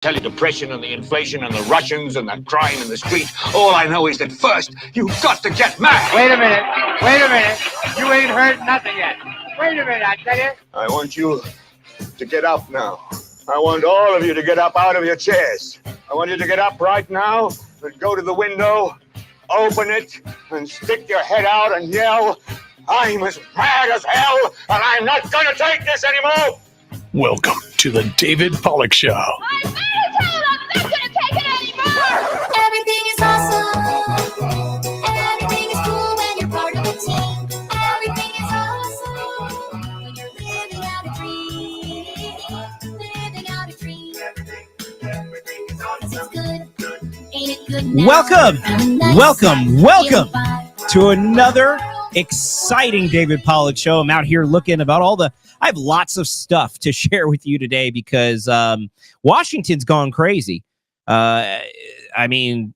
Tell you depression and the inflation and the Russians and the crime in the streets. All I know is that first, you've got to get mad. Wait a minute. You ain't heard nothing yet. Wait a minute, I tell you. I want you to get up now. I want all of you to get up out of your chairs. I want you to get up right now and go to the window, open it, and stick your head out and yell, I'm as mad as hell, and I'm not going to take this anymore. Welcome to the David Pollack Show. I'm mad as hell, I'm not going to take it anymore. Everything is awesome. Everything is cool when you're part of a team. Everything is awesome when you're living out a dream. Living out a dream. Everything is awesome. This is good. Ain't it good now? Welcome to another exciting David Pollack Show. I'm out here looking about I have lots of stuff to share with you today because Washington's gone crazy. I don't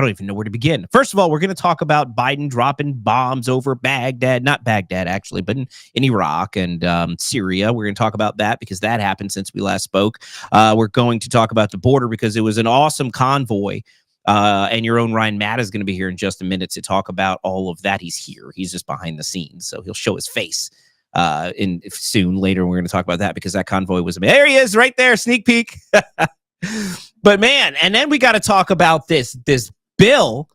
even know where to begin. First of all, we're going to talk about Biden dropping bombs over Baghdad, not Baghdad actually, but in Iraq and Syria. We're going to talk about that because that happened since we last spoke. We're going to talk about the border because it was an awesome convoy. And your own Ryan Matta is going to be here in just a minute to talk about all of that. He's here. He's just behind the scenes, so he'll show his face soon. Later, we're going to talk about that because that convoy was amazing. There he is, right there, sneak peek. But man, and then we got to talk about this bill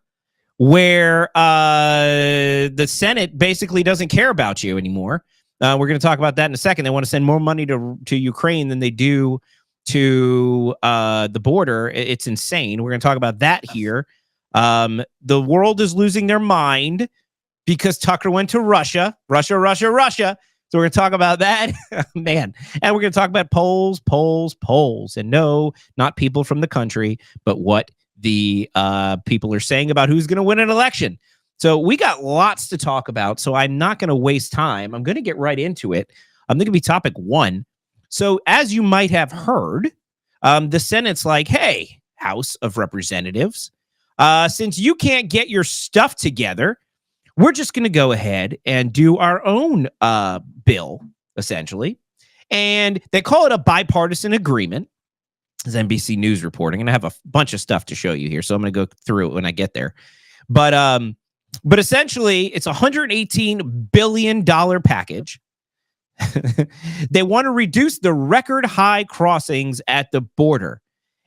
where the Senate basically doesn't care about you anymore. We're going to talk about that in a second. They want to send more money to Ukraine than they do to the border. It's insane. We're going to talk about that here. The world is losing their mind because Tucker went to Russia. So we're going to talk about that, man. And we're going to talk about polls. And no, not people from the country, but what the people are saying about who's going to win an election. So we got lots to talk about. So I'm not going to waste time. I'm going to get right into it. I'm going to be topic one. So as you might have heard, the Senate's like, hey, House of Representatives, since you can't get your stuff together, we're just going to go ahead and do our own bill, essentially. And they call it a bipartisan agreement. This is NBC News reporting. And I have a bunch of stuff to show you here, so I'm going to go through it when I get there. But essentially, it's a $118 billion package. They want to reduce the record high crossings at the border.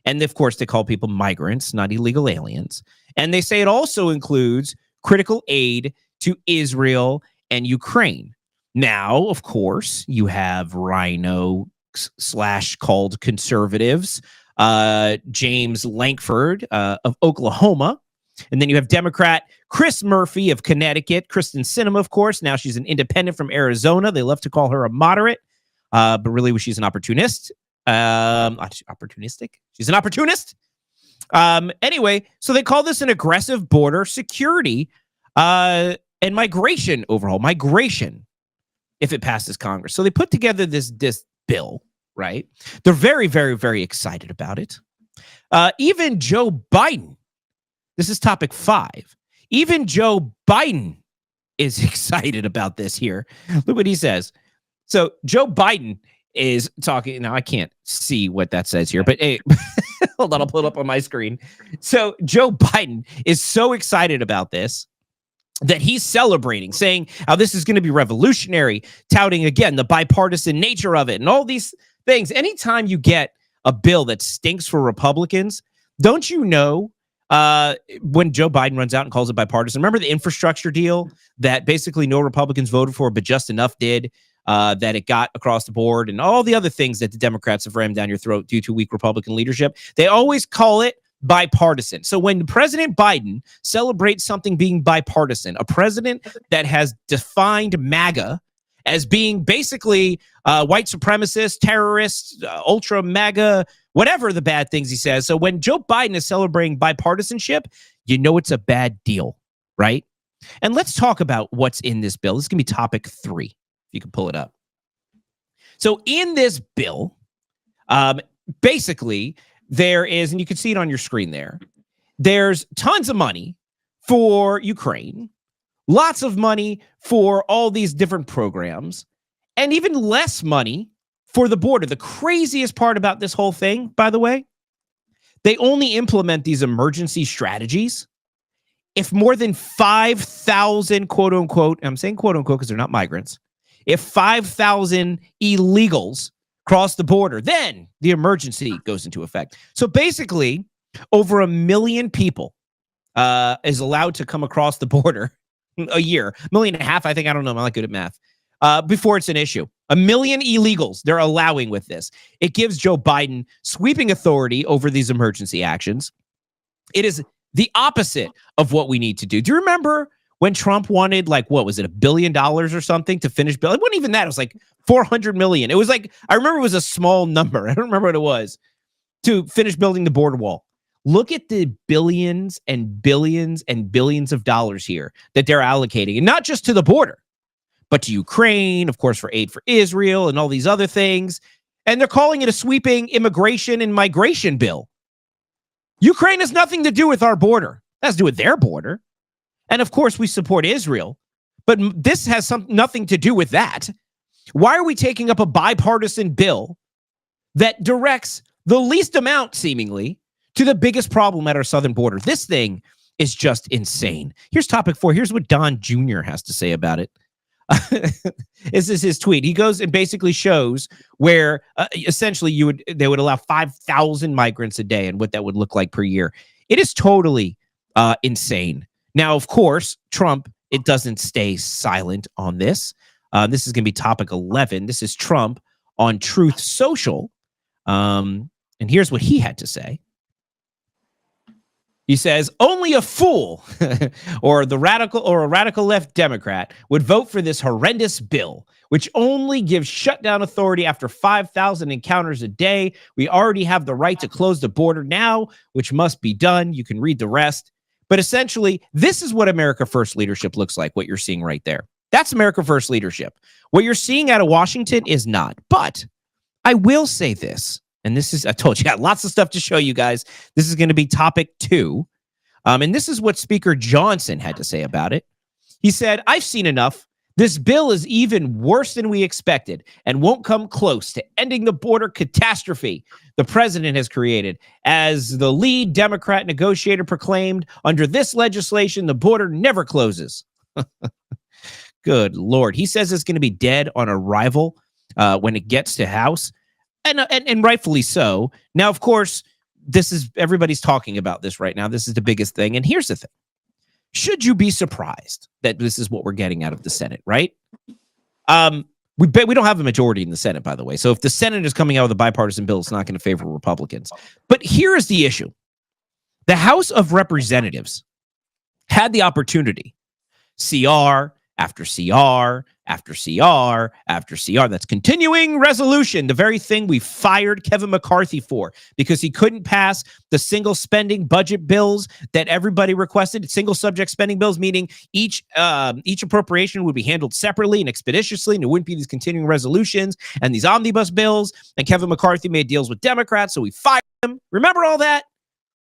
And of course, they call people migrants, not illegal aliens. And they say it also includes critical aid to Israel and Ukraine. Now, of course, you have Rhino / called conservatives, James Lankford of Oklahoma. And then you have Democrat Chris Murphy of Connecticut, Kristen Sinema, of course. Now she's an independent from Arizona. They love to call her a moderate, but really she's an opportunist. Opportunistic? She's an opportunist. Anyway, so they call this an aggressive border security and migration overhaul. Migration, if it passes Congress. So they put together this bill, right? They're very, very, very excited about it. Even Joe Biden, this is topic 5. Even Joe Biden is excited about this here. Look what he says. So Joe Biden is talking. Now, I can't see what that says here, but hey, hold on, I'll pull it up on my screen. So Joe Biden is so excited about this that he's celebrating, saying how this is going to be revolutionary, touting, again, the bipartisan nature of it and all these things. Anytime you get a bill that stinks for Republicans, don't you know, when Joe Biden runs out and calls it bipartisan, remember the infrastructure deal that basically no Republicans voted for, but just enough did, that it got across the board, and all the other things that the Democrats have rammed down your throat due to weak Republican leadership? They always call it bipartisan. So when President Biden celebrates something being bipartisan, a president that has defined MAGA as being basically white supremacist, terrorist, ultra MAGA, whatever the bad things he says. So when Joe Biden is celebrating bipartisanship, you know it's a bad deal, right? And let's talk about what's in this bill. This is going to be topic 3, if you can pull it up. So in this bill, basically, there is, and you can see it on your screen there, there's tons of money for Ukraine, lots of money for all these different programs, and even less money for the border. The craziest part about this whole thing, by the way, they only implement these emergency strategies if more than 5,000, quote unquote, I'm saying quote unquote because they're not migrants, if 5,000 illegals cross the border, then the emergency goes into effect. So basically, over 1 million people is allowed to come across the border a year. 1.5 million, I think. I don't know. I'm not good at math. Before it's an issue. 1 million illegals they're allowing with this. It gives Joe Biden sweeping authority over these emergency actions. It is the opposite of what we need to do. Do you remember when Trump wanted, like, what was it, $1 billion or something to finish bill? It wasn't even that. It was like 400 million. It was like, I remember it was a small number. I don't remember what it was, to finish building the border wall. Look at the billions and billions and billions of dollars here that they're allocating, and not just to the border, but to Ukraine, of course, for aid for Israel and all these other things. And they're calling it a sweeping immigration and migration bill. Ukraine has nothing to do with our border. It has to do with their border. And of course, we support Israel, but this has nothing to do with that. Why are we taking up a bipartisan bill that directs the least amount, seemingly, to the biggest problem at our southern border? This thing is just insane. Here's topic 4. Here's what Don Jr. has to say about it. This is his tweet. He goes and basically shows where essentially they would allow 5,000 migrants a day and what that would look like per year. It is totally insane. Now, of course, Trump, it doesn't stay silent on this. This is going to be topic 11. This is Trump on Truth Social. And here's what he had to say. He says, only a fool or a radical left Democrat would vote for this horrendous bill, which only gives shutdown authority after 5,000 encounters a day. We already have the right to close the border now, which must be done. You can read the rest. But essentially, this is what America First leadership looks like, what you're seeing right there. That's America First leadership. What you're seeing out of Washington is not. But I will say this. And this is, I told you, I got lots of stuff to show you guys. This is going to be topic 2. And this is what Speaker Johnson had to say about it. He said, I've seen enough. This bill is even worse than we expected and won't come close to ending the border catastrophe the president has created. As the lead Democrat negotiator proclaimed, under this legislation, the border never closes. Good Lord. He says it's going to be dead on arrival when it gets to House. And rightfully so. Now, of course, everybody's talking about this right now. This is the biggest thing. And here's the thing. Should you be surprised that this is what we're getting out of the Senate, right? We don't have a majority in the Senate, by the way. So if the Senate is coming out with a bipartisan bill, it's not going to favor Republicans. But here is the issue. The House of Representatives had the opportunity, CR after CR after CR after CR. That's continuing resolution, the very thing we fired Kevin McCarthy for because he couldn't pass the single spending budget bills that everybody requested. Single subject spending bills, meaning each appropriation would be handled separately and expeditiously, and there wouldn't be these continuing resolutions and these omnibus bills. And Kevin McCarthy made deals with Democrats, so we fired him. Remember all that?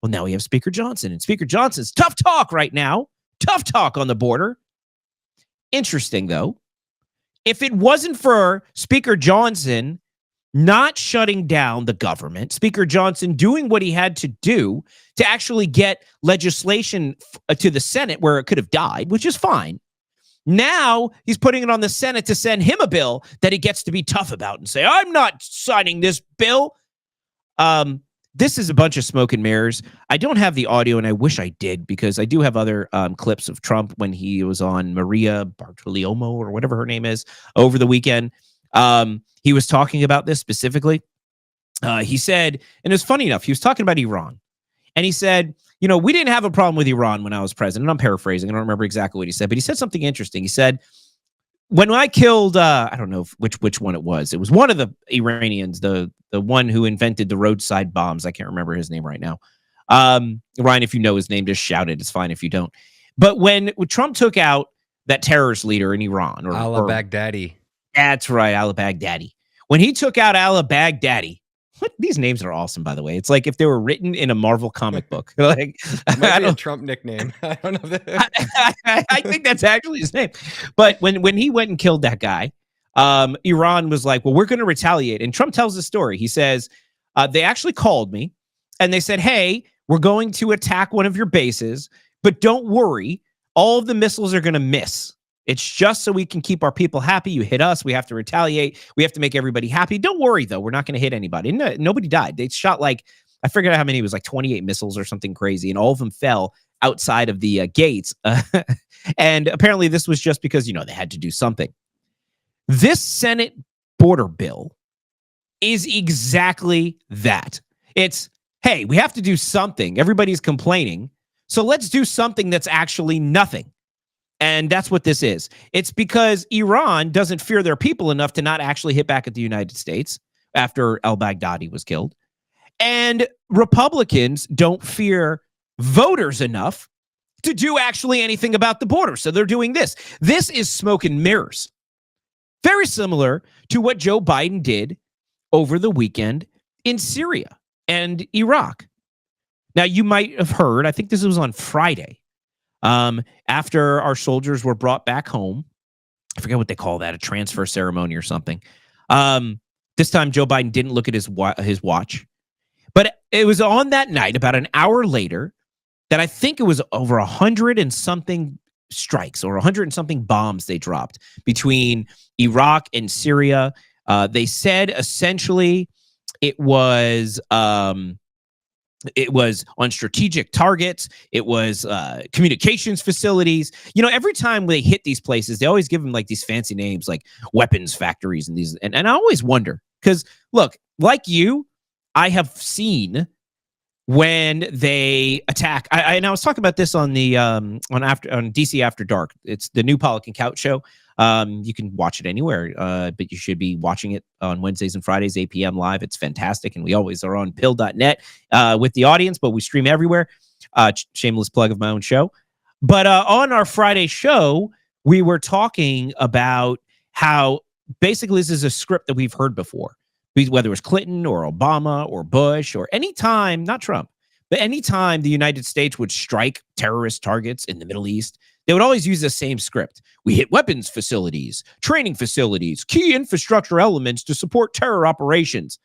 Well, now we have Speaker Johnson, and Speaker Johnson's tough talk right now. Tough talk on the border. Interesting, though. If it wasn't for Speaker Johnson not shutting down the government, Speaker Johnson doing what he had to do to actually get legislation to the Senate where it could have died, which is fine. Now he's putting it on the Senate to send him a bill that he gets to be tough about and say, I'm not signing this bill. This is a bunch of smoke and mirrors. I don't have the audio, and I wish I did, because I do have other clips of Trump when he was on Maria Bartolomeo or whatever her name is over the weekend. He was talking about this specifically. He said, and it's funny enough, he was talking about Iran. And he said, we didn't have a problem with Iran when I was president. I'm paraphrasing. I don't remember exactly what he said, but he said something interesting. He said, when I killed, I don't know which one it was. It was one of the Iranians, the one who invented the roadside bombs. I can't remember his name right now. Ryan, if you know his name, just shout it. It's fine if you don't. But when Trump took out that terrorist leader in Iran, or al-Baghdadi. That's right, al-Baghdadi. When he took out al-Baghdadi, these names are awesome, by the way. It's like if they were written in a Marvel comic book. Like, it might be a Trump nickname. I don't know. I think that's actually his name. But when he went and killed that guy, Iran was like, well, we're going to retaliate. And Trump tells the story. He says, they actually called me and they said, hey, we're going to attack one of your bases, but don't worry. All of the missiles are going to miss. It's just so we can keep our people happy. You hit us. We have to retaliate. We have to make everybody happy. Don't worry, though. We're not going to hit anybody. No, nobody died. They shot like, I forget how many. It was like 28 missiles or something crazy. And all of them fell outside of the gates. And apparently this was just because, they had to do something. This Senate border bill is exactly that. It's, hey, we have to do something. Everybody's complaining. So let's do something that's actually nothing. And that's what this is. It's because Iran doesn't fear their people enough to not actually hit back at the United States after al-Baghdadi was killed. And Republicans don't fear voters enough to do actually anything about the border. So they're doing this. This is smoke and mirrors. Very similar to what Joe Biden did over the weekend in Syria and Iraq. Now, you might have heard, I think this was on Friday, after our soldiers were brought back home. I forget what they call that, a transfer ceremony or something. This time, Joe Biden didn't look at his watch. But it was on that night, about an hour later, that I think it was over 100 and something strikes or 100 and something bombs they dropped between Iraq and Syria. They said essentially it was on strategic targets. It was communications facilities. Every time they hit these places, they always give them like these fancy names like weapons factories and these. And I always wonder, because look, like you, I have seen when they attack. I was talking about this on the on DC After Dark. It's the new Pollack and Couch show. You can watch it anywhere, but you should be watching it on Wednesdays and Fridays, 8 p.m. live. It's fantastic, and we always are on pill.net with the audience, but we stream everywhere. Shameless plug of my own show. But on our Friday show, we were talking about how basically this is a script that we've heard before. Whether it was Clinton or Obama or Bush or any time, not Trump, but any time the United States would strike terrorist targets in the Middle East, they would always use the same script. We hit weapons facilities, training facilities, key infrastructure elements to support terror operations.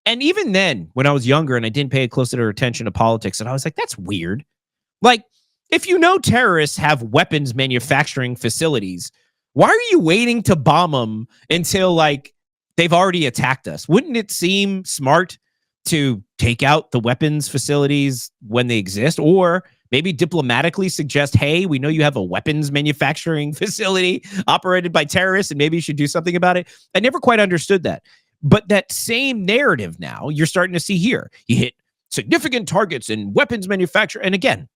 And even then, when I was younger and I didn't pay closer attention to politics, and I was like, that's weird. Like, if terrorists have weapons manufacturing facilities, why are you waiting to bomb them until they've already attacked us? Wouldn't it seem smart to take out the weapons facilities when they exist, or maybe diplomatically suggest, hey, we know you have a weapons manufacturing facility operated by terrorists and maybe you should do something about it? I never quite understood that. But that same narrative now you're starting to see here. You hit significant targets in weapons manufacture. And again,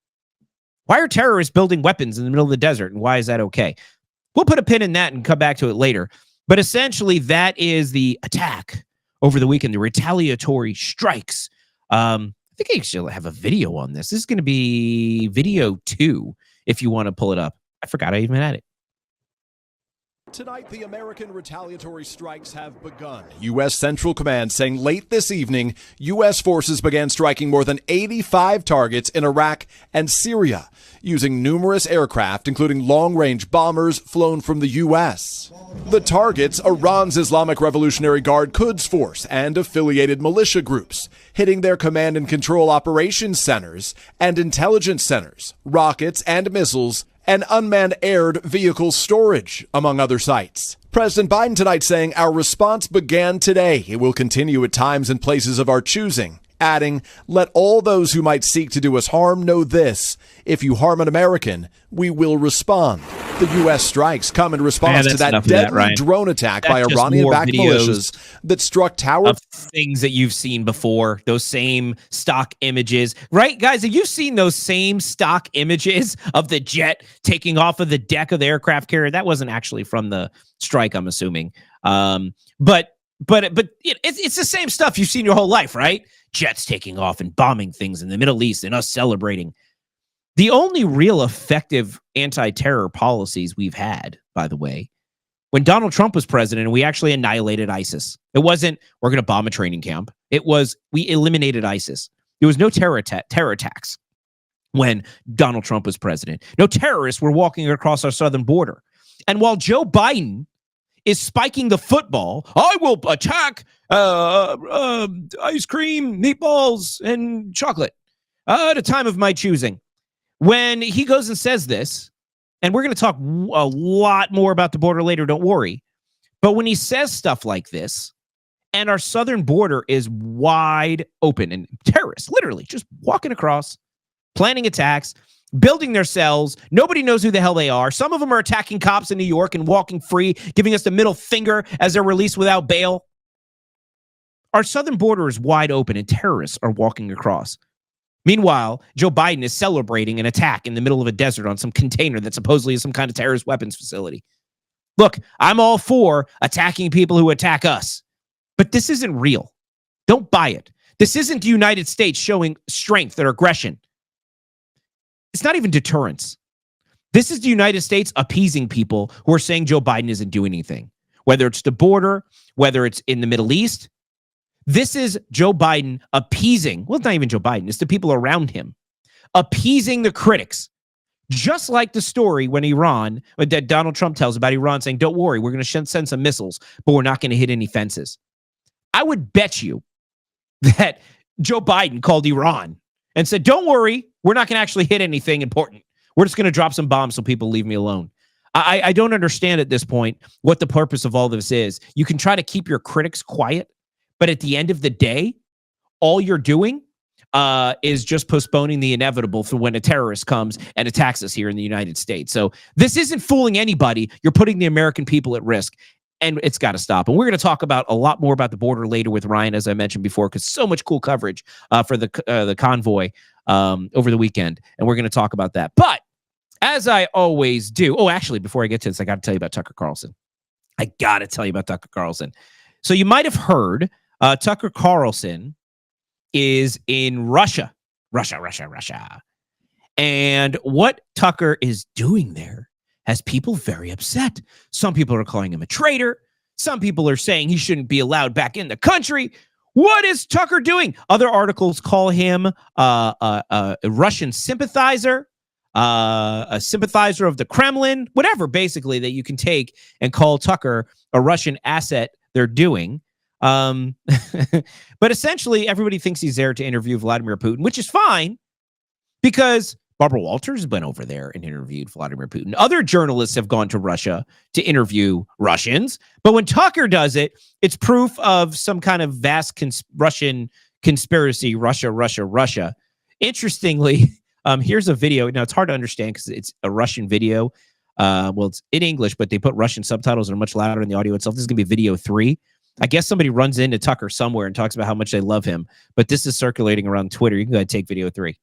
why are terrorists building weapons in the middle of the desert, and why is that okay? We'll put a pin in that and come back to it later. But essentially, that is the attack over the weekend, the retaliatory strikes. I think I should have a video on this. This is going to be video 2, if you want to pull it up. I forgot I even had it. Tonight, the American retaliatory strikes have begun. U.S. Central Command saying late this evening, U.S. forces began striking more than 85 targets in Iraq and Syria, using numerous aircraft, including long-range bombers flown from the U.S. The targets, Iran's Islamic Revolutionary Guard Quds Force and affiliated militia groups, hitting their command and control operations centers and intelligence centers, rockets and missiles, and unmanned air vehicle storage, among other sites. President Biden tonight saying our response began today. It will continue at times and places of our choosing, adding, let all those who might seek to do us harm know this. If you harm an American, we will respond. The U.S. strikes come in response to that deadly drone attack by Iranian-backed militias that struck towers. Of things that you've seen before, those same stock images. Right, guys? Have you seen those same stock images of the jet taking off of the deck of the aircraft carrier? That wasn't actually from the strike, I'm assuming. But it's the same stuff you've seen your whole life, right? Jets taking off and bombing things in the Middle East and us celebrating. The only real effective anti-terror policies we've had, by the way, when Donald Trump was president, we actually annihilated ISIS. It wasn't, we're going to bomb a training camp. It was, we eliminated ISIS. There was no terror attacks when Donald Trump was president. No terrorists were walking across our southern border. And while Joe Biden is spiking the football. I will attack ice cream, meatballs, and chocolate at a time of my choosing. When he goes and says this, and we're going to talk a lot more about the border later, don't worry. But when he says stuff like this, and our southern border is wide open, and terrorists literally just walking across, planning attacks, building their cells. Nobody knows who the hell they are. Some of them are attacking cops in New York and walking free, giving us the middle finger as they're released without bail. Our southern border is wide open and terrorists are walking across. Meanwhile, Joe Biden is celebrating an attack in the middle of a desert on some container that supposedly is some kind of terrorist weapons facility. Look, I'm all for attacking people who attack us, but this isn't real. Don't buy it. This isn't the United States showing strength or aggression. It's not even deterrence. This is the United States appeasing people who are saying Joe Biden isn't doing anything, whether it's the border, whether it's in the Middle East. This is Joe Biden appeasing, well, it's not even Joe Biden, it's the people around him, appeasing the critics. Just like the story when Iran, that Donald Trump tells about Iran saying, don't worry, we're going to send some missiles, but we're not going to hit any fences. I would bet you that Joe Biden called Iran and said, don't worry, we're not going to actually hit anything important. We're just going to drop some bombs so people leave me alone. I don't understand at this point what the purpose of all this is. You can try to keep your critics quiet, but at the end of the day, all you're doing is just postponing the inevitable for when a terrorist comes and attacks us here in the United States. So this isn't fooling anybody. You're putting the American people at risk, and it's got to stop. And we're going to talk about a lot more about the border later with Ryan, as I mentioned before, because so much cool coverage for the convoy over the weekend, and we're going to talk about that. But as I always do, actually, before I get to this, I got to tell you about Tucker Carlson. So you might have heard Tucker Carlson is in Russia. And what Tucker is doing there has people very upset. Some people are calling him a traitor. Some people are saying he shouldn't be allowed back in the country. What is Tucker doing? Other articles call him a Russian sympathizer, a sympathizer of the Kremlin, whatever, basically, that you can take and call Tucker a Russian asset they're doing. But essentially, everybody thinks he's there to interview Vladimir Putin, which is fine because Barbara Walters has been over there and interviewed Vladimir Putin. Other journalists have gone to Russia to interview Russians. But when Tucker does it, it's proof of some kind of vast Russian conspiracy, Russia. Interestingly, here's a video. Now, it's hard to understand because it's a Russian video. Well, it's in English, but they put Russian subtitles that are much louder than the audio itself. This is going to be video 3. I guess somebody runs into Tucker somewhere and talks about how much they love him. But this is circulating around Twitter. You can go ahead and take video 3.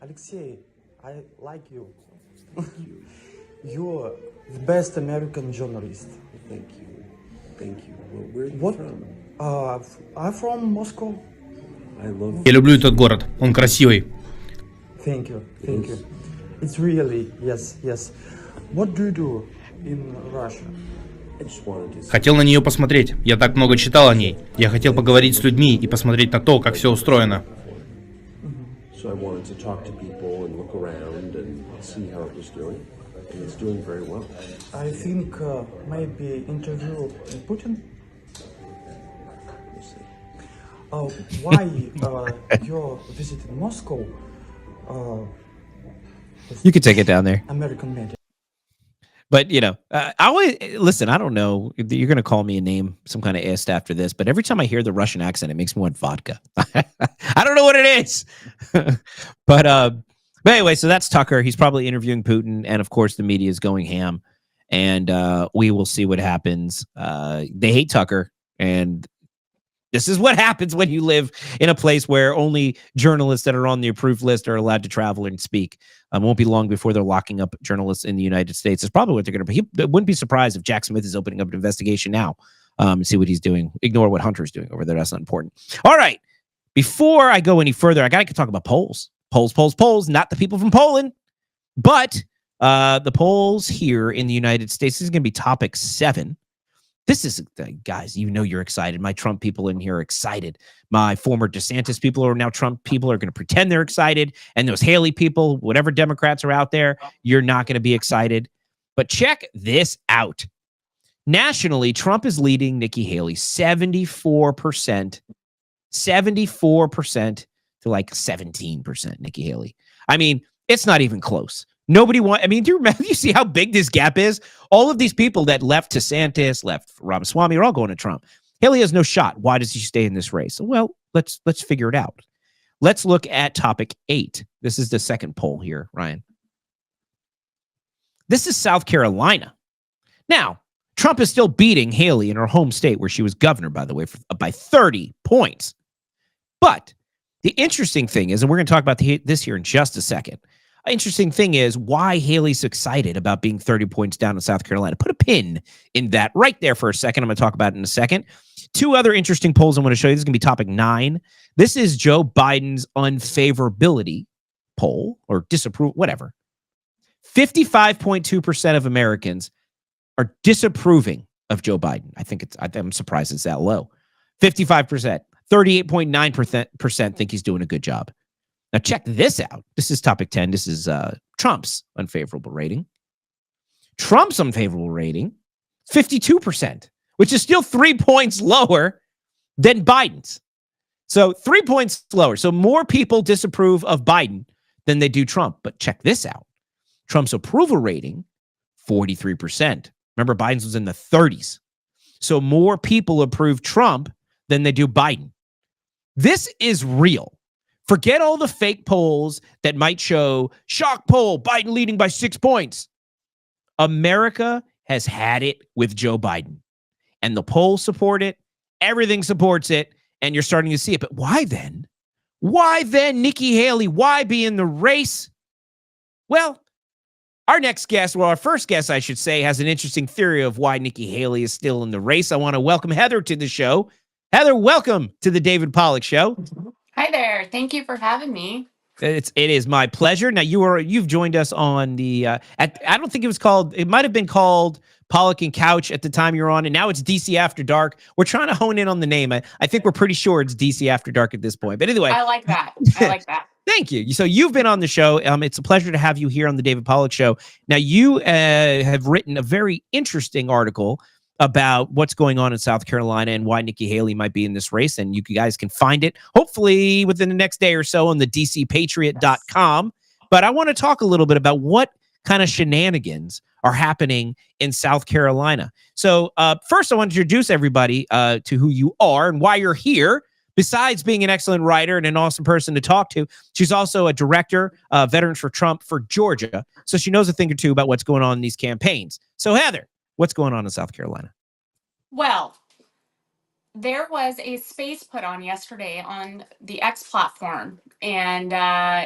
Alexei, I like you. You're the best American journalist. Thank you. Well, where are you from? I'm from Moscow. Я люблю этот город. Он красивый. Thank you. It's really, yes. What do you do in Russia? Хотел на нее посмотреть. Я так много читал о ней. Я хотел поговорить с людьми и посмотреть на то, как все устроено. So I wanted to talk to people and look around and see how it was doing. And it's doing very well. I think maybe interview Putin. We'll see. Why you're visiting Moscow? You can take it down there. American media. But, I always listen. I don't know. You're going to call me a name, some kind of ist after this. But every time I hear the Russian accent, it makes me want vodka. I don't know what it is. But anyway, so that's Tucker. He's probably interviewing Putin. And of course, the media is going ham. And we will see what happens. They hate Tucker. And this is what happens when you live in a place where only journalists that are on the approved list are allowed to travel and speak. It won't be long before they're locking up journalists in the United States. It's probably what they're going to be. I wouldn't be surprised if Jack Smith is opening up an investigation now and see what he's doing. Ignore what Hunter's doing over there. That's not important. All right. Before I go any further, I got to talk about polls. Polls. Not the people from Poland, but the polls here in the United States. This is going to be topic 7. This is, guys, you're excited. My Trump people in here are excited. My former DeSantis people who are now Trump people are going to pretend they're excited. And those Haley people, whatever Democrats are out there, you're not going to be excited. But check this out. Nationally, Trump is leading Nikki Haley 74%, 74% to like 17% Nikki Haley. I mean, it's not even close. Nobody want. I mean, do you remember? You see how big this gap is? All of these people that left DeSantis, left Ramaswamy, are all going to Trump. Haley has no shot. Why does she stay in this race? Well, let's figure it out. Let's look at topic 8. This is the second poll here, Ryan. This is South Carolina. Now, Trump is still beating Haley in her home state, where she was governor, by the way, by 30 points. But the interesting thing is, and we're going to talk about this here in just a second, interesting thing is why Haley's excited about being 30 points down in South Carolina. Put a pin in that right there for a second. I'm going to talk about it in a second. 2 other interesting polls I'm going to show you. This is going to be topic 9. This is Joe Biden's unfavorability poll or disapproval, whatever. 55.2% of Americans are disapproving of Joe Biden. I'm surprised it's that low. 55%. 38.9% think he's doing a good job. Now, check this out. This is topic 10. This is Trump's unfavorable rating. Trump's unfavorable rating, 52%, which is still 3 points lower than Biden's. So 3 points lower. So more people disapprove of Biden than they do Trump. But check this out. Trump's approval rating, 43%. Remember, Biden's was in the 30s. So more people approve Trump than they do Biden. This is real. Forget all the fake polls that might show shock poll, Biden leading by 6 points. America has had it with Joe Biden, and the polls support it. Everything supports it, and you're starting to see it. But why then? Why then, Nikki Haley? Why be in the race? Well, our first guest, I should say, has an interesting theory of why Nikki Haley is still in the race. I want to welcome Heather to the show. Heather, welcome to the David Pollack Show. Hi there. Thank you for having me. It is my pleasure. Now you've joined us on the I don't think it might have been called Pollack and Couch at the time you were on, and now it's DC After Dark. We're trying to hone in on the name. I think we're pretty sure it's DC After Dark at this point. But anyway, I like that. Thank you. So you've been on the show. It's a pleasure to have you here on the David Pollack Show. Now you have written a very interesting article about what's going on in South Carolina and why Nikki Haley might be in this race. And you guys can find it hopefully within the next day or so on the DCPatriot.com. But I want to talk a little bit about what kind of shenanigans are happening in South Carolina. So first, I want to introduce everybody to who you are and why you're here. Besides being an excellent writer and an awesome person to talk to, she's also a director, Veterans for Trump for Georgia. So she knows a thing or two about what's going on in these campaigns. So Heather, what's going on in South Carolina? Well, there was a space put on yesterday on the X platform, and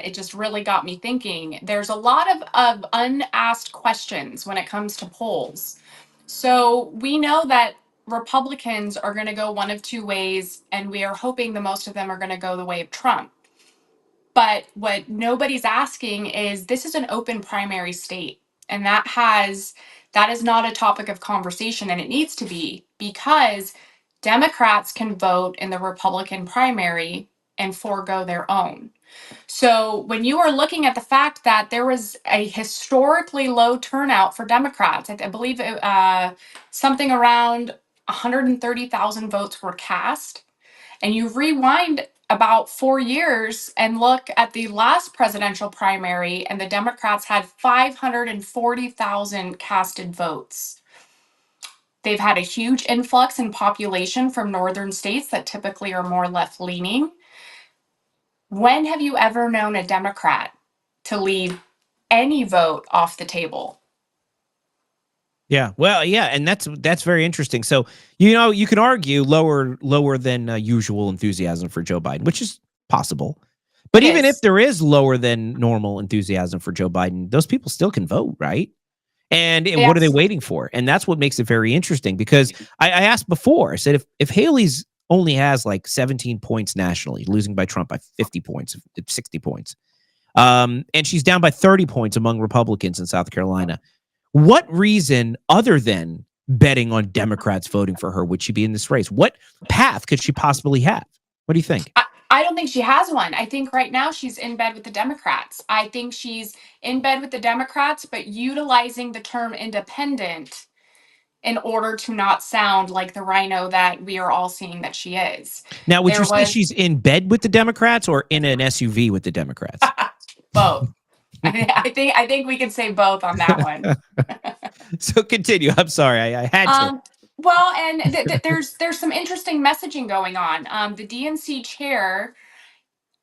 it just really got me thinking. There's a lot of unasked questions when it comes to polls. So we know that Republicans are going to go one of 2 ways, and we are hoping the most of them are going to go the way of Trump. But what nobody's asking is, this is an open primary state, and that is not a topic of conversation, and it needs to be, because Democrats can vote in the Republican primary and forego their own. So when you are looking at the fact that there was a historically low turnout for Democrats, I believe something around 130,000 votes were cast, and you rewind about 4 years and look at the last presidential primary, and the Democrats had 540,000 casted votes. They've had a huge influx in population from northern states that typically are more left-leaning. When have you ever known a Democrat to leave any vote off the table? Yeah, well, yeah, and that's very interesting. So, you can argue lower than usual enthusiasm for Joe Biden, which is possible. But even if there is lower than normal enthusiasm for Joe Biden, those people still can vote, right? And what are they waiting for? And that's what makes it very interesting, because I asked before, I said, if Haley's only has like 17 points nationally, losing by Trump by 50 points, 60 points, and she's down by 30 points among Republicans in South Carolina, what reason other than betting on Democrats voting for her would she be in this race? What path could she possibly have? What do you think? I don't think she has one. I think right now she's in bed with the Democrats. I think she's in bed with the Democrats, but utilizing the term independent in order to not sound like the rhino that we are all seeing that she is. Now, would you say she's in bed with the Democrats or in an SUV with the Democrats? Both. I think we can say both on that one. So continue. I'm sorry, I had to. Well, and there's some interesting messaging going on. The DNC chair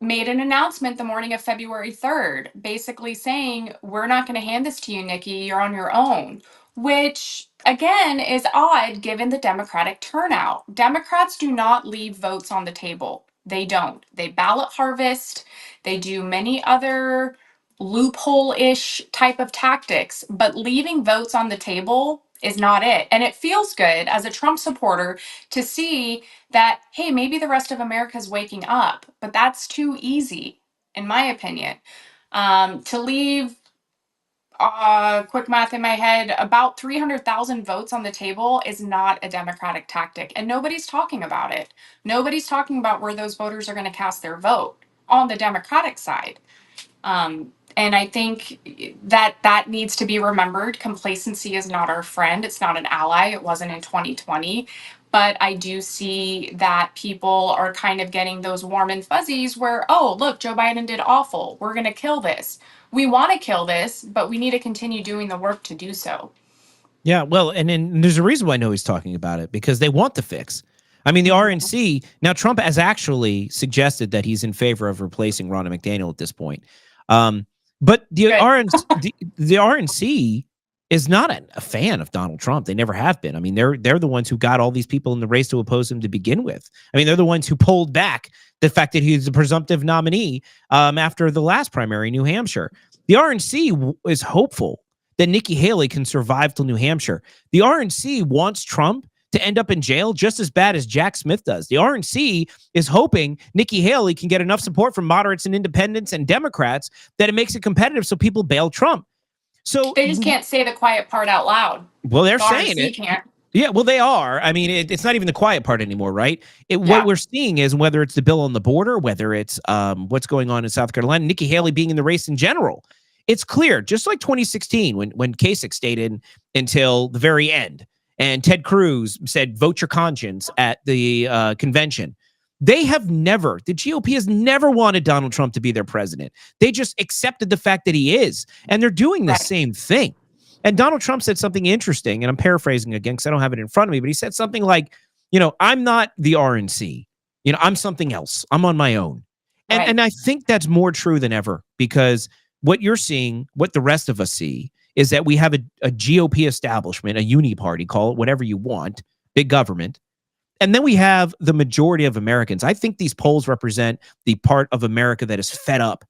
made an announcement the morning of February 3rd, basically saying, we're not going to hand this to you, Nikki, you're on your own, which again is odd given the Democratic turnout. Democrats do not leave votes on the table. They don't. They ballot harvest. They do many other loophole-ish type of tactics, but leaving votes on the table is not it. And it feels good as a Trump supporter to see that, hey, maybe the rest of America is waking up, but that's too easy, in my opinion. To leave, quick math in my head, about 300,000 votes on the table is not a Democratic tactic, and nobody's talking about it. Nobody's talking about where those voters are going to cast their vote on the Democratic side. And I think that needs to be remembered. Complacency is not our friend. It's not an ally. It wasn't in 2020. But I do see that people are kind of getting those warm and fuzzies where, oh, look, Joe Biden did awful. We're going to kill this. We want to kill this, but we need to continue doing the work to do so. Yeah, well, and then there's a reason why I know he's talking about it, because they want the fix. I mean, the RNC, now Trump has actually suggested that he's in favor of replacing Ronna McDaniel at this point. But the RNC is not a fan of Donald Trump. They never have been. I mean, they're the ones who got all these people in the race to oppose him to begin with. I mean, they're the ones who pulled back the fact that he's a presumptive nominee after the last primary in New Hampshire. The RNC is hopeful that Nikki Haley can survive till New Hampshire. The RNC wants Trump to end up in jail just as bad as Jack Smith does. The RNC is hoping Nikki Haley can get enough support from moderates and independents and Democrats that it makes it competitive so people bail Trump. So they just can't say the quiet part out loud. Well, they're saying it. Can't. Yeah, well, they are. I mean, it's not even the quiet part anymore, right? What we're seeing is whether it's the bill on the border, whether it's what's going on in South Carolina, Nikki Haley being in the race in general, it's clear, just like 2016 when Kasich stayed in until the very end. And Ted Cruz said, vote your conscience at the convention. The GOP has never wanted Donald Trump to be their president. They just accepted the fact that he is. And they're doing the same thing. And Donald Trump said something interesting, and I'm paraphrasing again because I don't have it in front of me, but he said something like, I'm not the RNC. I'm something else. I'm on my own. And I think that's more true than ever, because what you're seeing, what the rest of us see, is that we have a GOP establishment, a uni party, call it whatever you want, big government. And then we have the majority of Americans. I think these polls represent the part of America that is fed up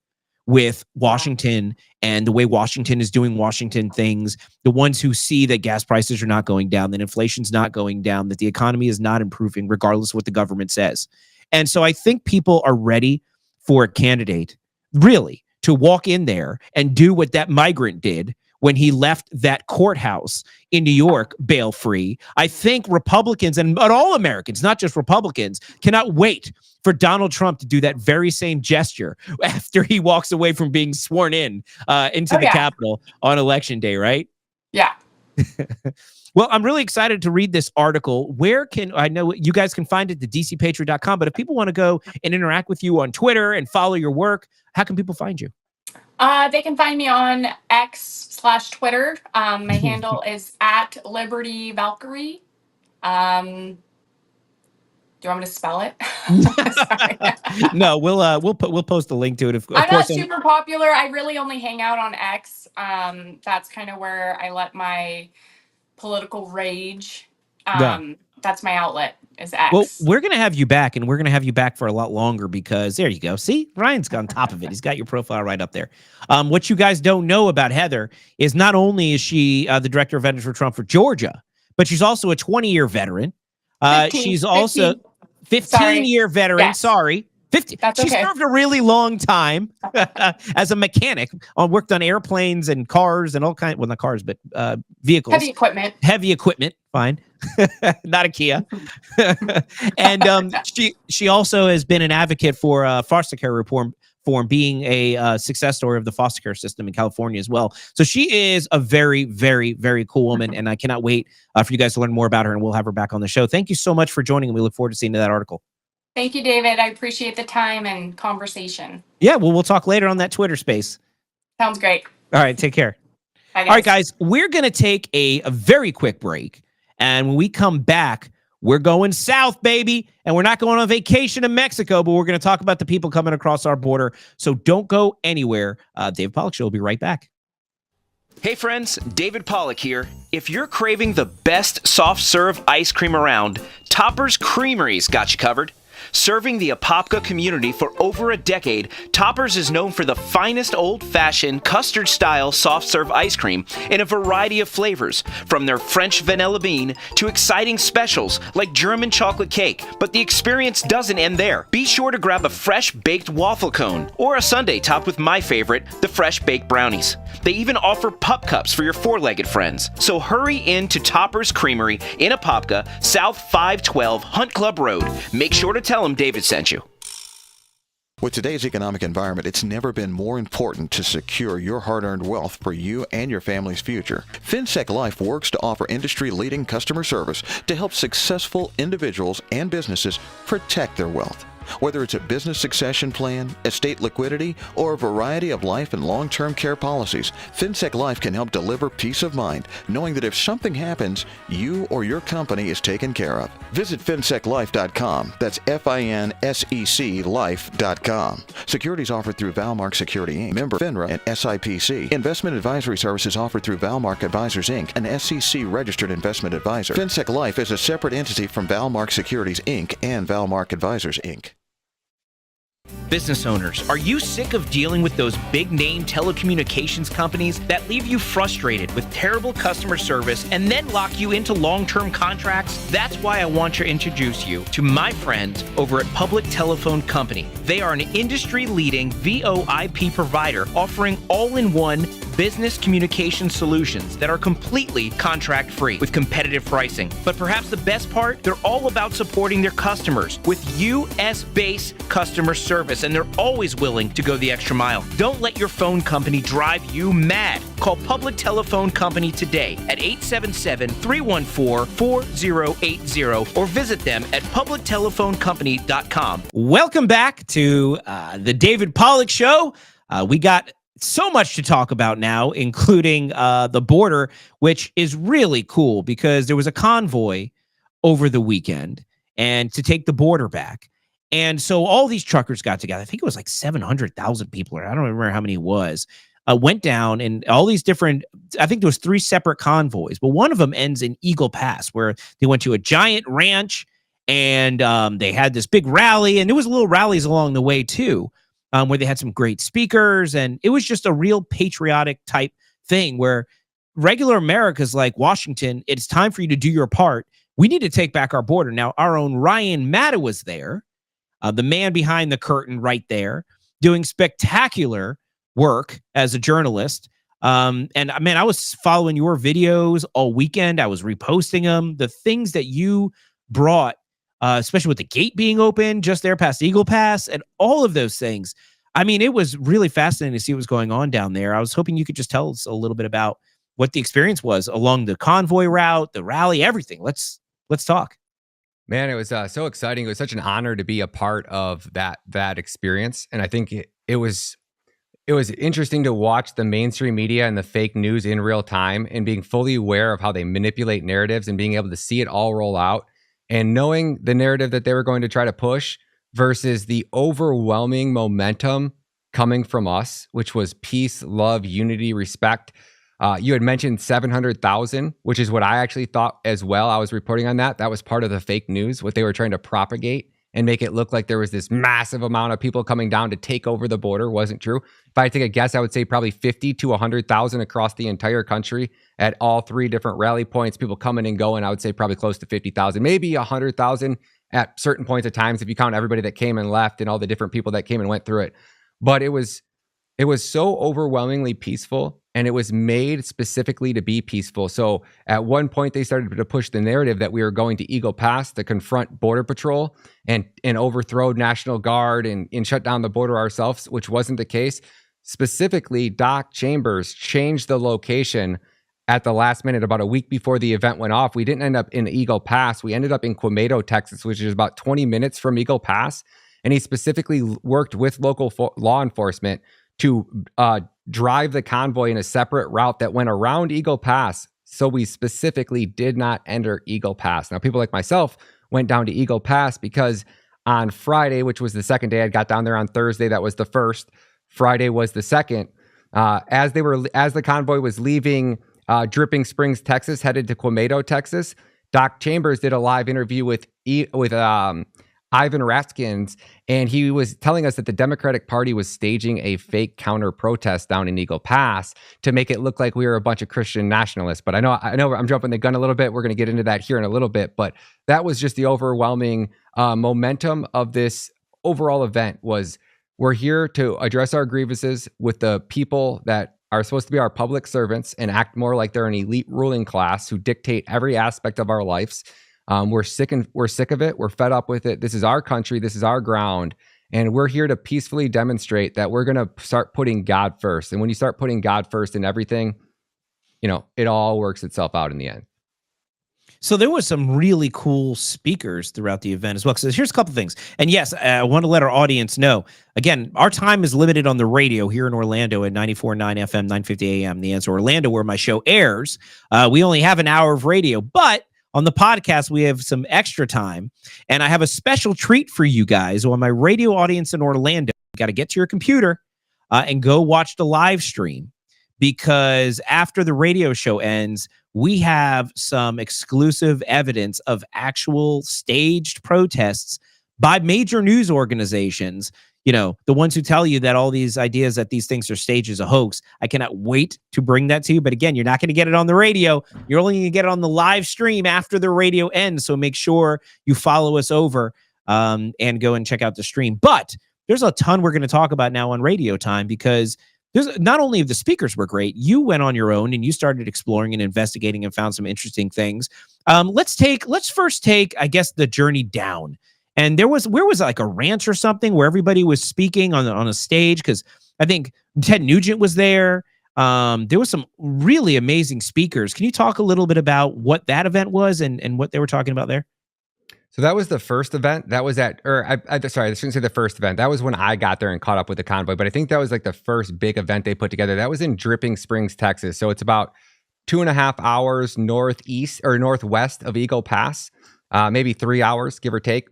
with Washington and the way Washington is doing Washington things, the ones who see that gas prices are not going down, that inflation's not going down, that the economy is not improving, regardless of what the government says. And so I think people are ready for a candidate, really, to walk in there and do what that migrant did when he left that courthouse in New York bail-free. I think Republicans but all Americans, not just Republicans, cannot wait for Donald Trump to do that very same gesture after he walks away from being sworn in into the Capitol on Election Day, right? Yeah. Well, I'm really excited to read this article. I know you guys can find it at dcpatriot.com, but if people want to go and interact with you on Twitter and follow your work, how can people find you? They can find me on X/Twitter. My handle is @LibertyValkyrie. Do you want me to spell it? No, we'll post a link to it. I'm not super popular. I really only hang out on X. That's kind of where I let my political rage. That's my outlet. Is X. Well, we're going to have you back, and we're going to have you back for a lot longer, because there you go. See, Ryan's on top of it. He's got your profile right up there. What you guys don't know about Heather is not only is she the director of Veterans for Trump for Georgia, but she's also a 20-year veteran. She's also 15-year veteran. Yes. Sorry. 50. That's she served a really long time as a mechanic. Worked on airplanes and cars and all kinds. Well, not cars, but vehicles. Heavy equipment. Fine. Not a Kia. And she also has been an advocate for foster care reform platform, being a success story of the foster care system in California as well. So she is a very, very, very cool woman, and I cannot wait for you guys to learn more about her, and we'll have her back on the show. Thank you so much for joining, and we look forward to seeing that article. Thank you, David. I appreciate the time and conversation. Yeah, well, we'll talk later on that Twitter space. Sounds great. All right, take care. Bye, guys. All right, guys, we're going to take a very quick break. And when we come back, we're going south, baby. And we're not going on vacation in Mexico, but we're going to talk about the people coming across our border. So don't go anywhere. David Pollack Show will be right back. Hey friends, David Pollack here. If you're craving the best soft serve ice cream around, Topper's Creamery's got you covered. Serving the Apopka community for over a decade, Toppers is known for the finest old-fashioned custard-style soft-serve ice cream in a variety of flavors, from their French vanilla bean to exciting specials like German chocolate cake. But the experience doesn't end there. Be sure to grab a fresh baked waffle cone or a sundae topped with my favorite, the fresh baked brownies. They even offer pup cups for your four-legged friends. So hurry in to Topper's Creamery in Apopka, South 512 Hunt Club Road. Make sure to tell them David sent you. With today's economic environment, it's never been more important to secure your hard-earned wealth for you and your family's future. FinSec Life works to offer industry-leading customer service to help successful individuals and businesses protect their wealth. Whether it's a business succession plan, estate liquidity, or a variety of life and long-term care policies, FinSec Life can help deliver peace of mind, knowing that if something happens, you or your company is taken care of. Visit finseclife.com. That's FINSEC life.com. Securities offered through Valmark Security Inc., member FINRA and SIPC. Investment advisory services offered through Valmark Advisors Inc., an SEC-registered investment advisor. FinSec Life is a separate entity from Valmark Securities Inc. and Valmark Advisors Inc. Business owners, are you sick of dealing with those big-name telecommunications companies that leave you frustrated with terrible customer service and then lock you into long-term contracts? That's why I want to introduce you to my friends over at Public Telephone Company. They are an industry-leading VoIP provider offering all-in-one business communication solutions that are completely contract-free with competitive pricing. But perhaps the best part, they're all about supporting their customers with US-based customer service, and they're always willing to go the extra mile. Don't let your phone company drive you mad. Call Public Telephone Company today at 877-314-4080 or visit them at publictelephonecompany.com. Welcome back to the David Pollack Show. We got so much to talk about now, including the border, which is really cool because there was a convoy over the weekend and to take the border back. And so all these truckers got together. I think it was like 700,000 people, or I don't remember how many it was, went down, and all these different, I think there was 3 separate convoys, but one of them ends in Eagle Pass, where they went to a giant ranch and they had this big rally, and there was little rallies along the way too, where they had some great speakers, and it was just a real patriotic type thing where regular America's like, Washington, it's time for you to do your part. We need to take back our border. Now, our own Ryan Matta was there, the man behind the curtain right there, doing spectacular work as a journalist. And man, I was following your videos all weekend. I was reposting them. The things that you brought, especially with the gate being open just there past Eagle Pass and all of those things. I mean, it was really fascinating to see what was going on down there. I was hoping you could just tell us a little bit about what the experience was along the convoy route, the rally, everything. Let's talk. Man, it was so exciting. It was such an honor to be a part of that experience. And I think it was interesting to watch the mainstream media and the fake news in real time and being fully aware of how they manipulate narratives and being able to see it all roll out and knowing the narrative that they were going to try to push versus the overwhelming momentum coming from us, which was peace, love, unity, respect. You had mentioned 700,000, which is what I actually thought as well. I was reporting on that. That was part of the fake news, what they were trying to propagate and make it look like there was this massive amount of people coming down to take over the border. Wasn't true. If I had to take a guess, I would say probably 50 to 100,000 across the entire country at all 3 different rally points, people coming and going. I would say probably close to 50,000, maybe 100,000 at certain points of times if you count everybody that came and left and all the different people that came and went through it. But it was it was so overwhelmingly peaceful, and it was made specifically to be peaceful. So at one point, they started to push the narrative that we were going to Eagle Pass to confront Border Patrol and overthrow National Guard and shut down the border ourselves, which wasn't the case. Specifically, Doc Chambers changed the location at the last minute, about a week before the event went off. We didn't end up in Eagle Pass. We ended up in Quemado, Texas, which is about 20 minutes from Eagle Pass. And he specifically worked with local law enforcement to drive the convoy in a separate route that went around Eagle Pass. So we specifically did not enter Eagle Pass. Now, people like myself went down to Eagle Pass because on Friday, which was the second day, I got down there on Thursday. That was the first. Friday was the second. As the convoy was leaving Dripping Springs, Texas, headed to Quemado, Texas, Doc Chambers did a live interview with Ivan Raskins, and he was telling us that the Democratic Party was staging a fake counter protest down in Eagle Pass to make it look like we were a bunch of Christian nationalists. But I know I'm jumping the gun a little bit. We're going to get into that here in a little bit, but that was just the overwhelming momentum of this overall event. Was we're here to address our grievances with the people that are supposed to be our public servants and act more like they're an elite ruling class who dictate every aspect of our lives. We're sick of it. We're fed up with it. This is our country. This is our ground. And we're here to peacefully demonstrate that we're going to start putting God first. And when you start putting God first in everything, it all works itself out in the end. So there was some really cool speakers throughout the event as well. So here's a couple things. And yes, I want to let our audience know, again, our time is limited on the radio here in Orlando at 94.9 FM, 950 AM. The Answer Orlando, where my show airs. We only have an hour of radio, but on the podcast, we have some extra time, and I have a special treat for you guys. On my radio audience in Orlando, you got to get to your computer and go watch the live stream, because after the radio show ends, we have some exclusive evidence of actual staged protests by major news organizations. The ones who tell you that all these ideas that these things are staged is a hoax. I cannot wait to bring that to you. But again, you're not going to get it on the radio. You're only going to get it on the live stream after the radio ends. So make sure you follow us over and go and check out the stream. But there's a ton we're going to talk about now on Radio Time, because there's not only the speakers were great, you went on your own and you started exploring and investigating and found some interesting things. Let's first take, I guess, the journey down. And where was it, like a ranch or something where everybody was speaking on a stage? Because I think Ted Nugent was there. There was some really amazing speakers. Can you talk a little bit about what that event was and what they were talking about there? So that was the first event. That was I shouldn't say the first event. That was when I got there and caught up with the convoy. But I think that was like the first big event they put together. That was in Dripping Springs, Texas. So it's about 2.5 hours northeast or northwest of Eagle Pass, maybe 3 hours, give or take.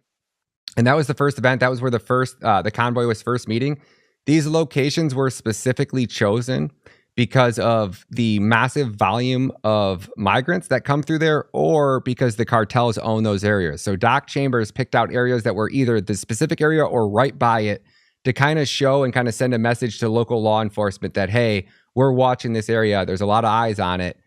And that was the first event. That was where the convoy was first meeting. These locations were specifically chosen because of the massive volume of migrants that come through there, or because the cartels own those areas. So Doc Chambers picked out areas that were either the specific area or right by it to kind of show and kind of send a message to local law enforcement that, hey, we're watching this area. There's a lot of eyes on it.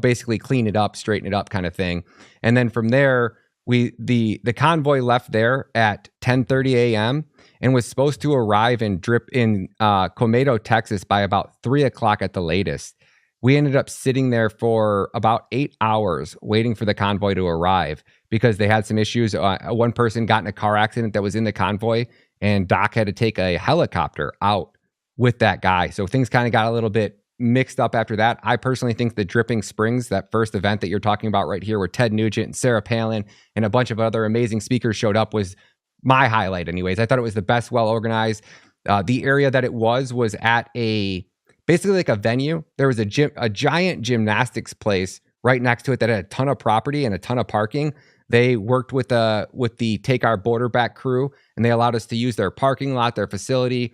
Basically clean it up, straighten it up kind of thing. And then from there, the convoy left there at 10:30 a.m. and was supposed to arrive in Quemado, Texas by about 3 o'clock at the latest. We ended up sitting there for about 8 hours waiting for the convoy to arrive because they had some issues. One person got in a car accident that was in the convoy, and Doc had to take a helicopter out with that guy. So things kind of got a little bit mixed up after that. I personally think the Dripping Springs, that first event that you're talking about right here, where Ted Nugent and Sarah Palin and a bunch of other amazing speakers showed up, was my highlight anyways. I thought it was the best, well organized. The area that it was at basically like a venue. There was a giant gymnastics place right next to it that had a ton of property and a ton of parking. They worked with the Take Our Border Back crew, and they allowed us to use their parking lot, their facility.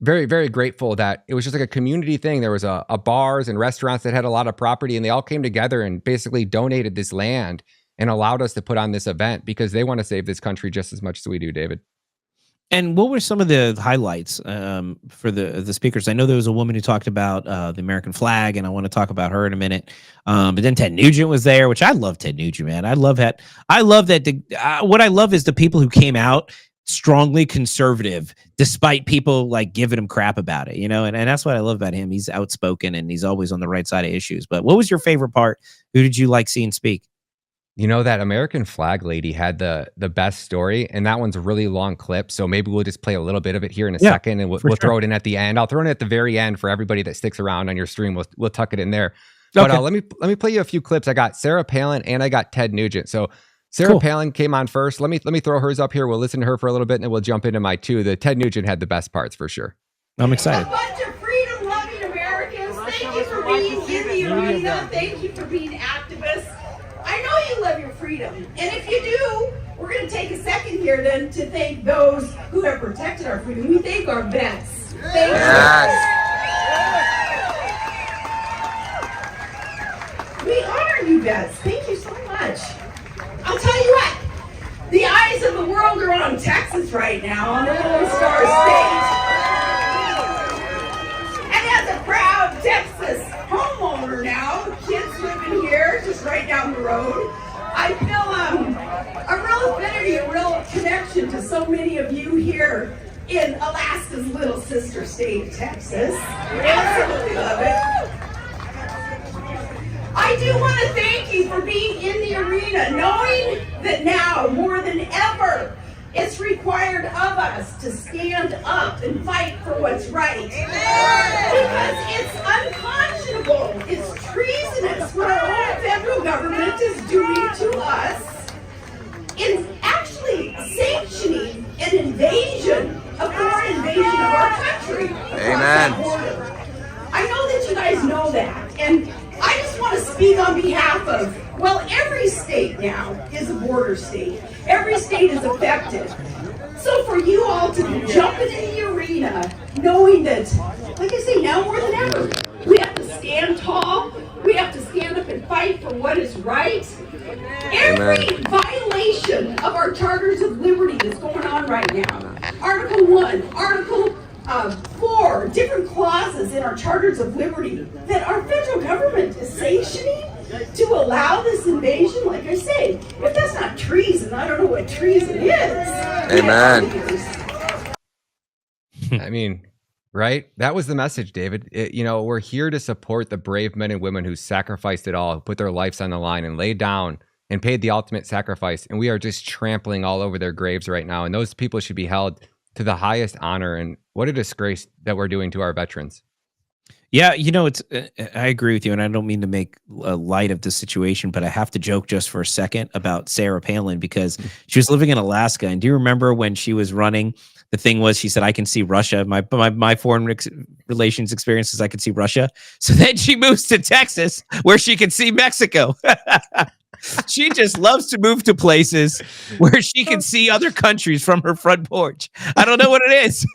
Very, very grateful that it was just like a community thing. There was a bars and restaurants that had a lot of property, and they all came together and basically donated this land and allowed us to put on this event because they want to save this country just as much as we do, David. And what were some of the highlights for the speakers? I know there was a woman who talked about the American flag, and I want to talk about her in a minute. But then Ted Nugent was there, which I love Ted Nugent, man. I love that. What I love is the people who came out strongly conservative, despite people like giving him crap about it, and that's what I love about him. He's outspoken and he's always on the right side of issues. But what was your favorite part? Who did you like seeing speak? That American flag lady had the best story, and that one's a really long clip. So maybe we'll just play a little bit of it here in a second, and we'll throw it in at the end. I'll throw it at the very end for everybody that sticks around on your stream. We'll tuck it in there. But let me play you a few clips. I got Sarah Palin and I got Ted Nugent. So Sarah Palin came on first. Let me throw hers up here. We'll listen to her for a little bit, and then we'll jump into my two. The Ted Nugent had the best parts for sure. I'm excited. A bunch of freedom-loving Americans, thank you for being in the arena. Thank you for being activists. I know you love your freedom. And if you do, we're going to take a second here then to thank those who have protected our freedom. We thank our vets. Thank you. We honor you vets. Thank you so much. I'll tell you what, the eyes of the world are on Texas right now, on the Lone Star State. And as a proud Texas homeowner now, kids living here, just right down the road, I feel a real affinity, a real connection to so many of you here in Alaska's little sister state, Texas. Absolutely love it. I do want to thank you for being in the arena, knowing that now, more than ever, it's required of us to stand up and fight for what's right. Because it's unconscionable, it's treasonous what our own federal government is doing to us in actually sanctioning an invasion, a foreign invasion of our country. Amen. I know that you guys know that, and I just want to speak on behalf of, every state now is a border state. Every state is affected. So for you all to be jumping in the arena, knowing that, like I say, now more than ever, we have to stand tall, we have to stand up and fight for what is right. Every violation of our charters of liberty that's going on right now, Article 1, Article 4 different clauses in our charters of liberty that our federal government is sanctioning to allow this invasion. Like I say, if that's not treason, I don't know what treason is. Amen. I mean, right? That was the message, David. We're here to support the brave men and women who sacrificed it all, who put their lives on the line and laid down and paid the ultimate sacrifice. And we are just trampling all over their graves right now. And those people should be held to the highest honor. And what a disgrace that we're doing to our veterans. Yeah, I agree with you, and I don't mean to make light of the situation, but I have to joke just for a second about Sarah Palin because she was living in Alaska. And do you remember when she was running? The thing was, she said, "I can see Russia. My foreign relations experience is I can see Russia." So then she moves to Texas, where she can see Mexico. She just loves to move to places where she can see other countries from her front porch. I don't know what it is.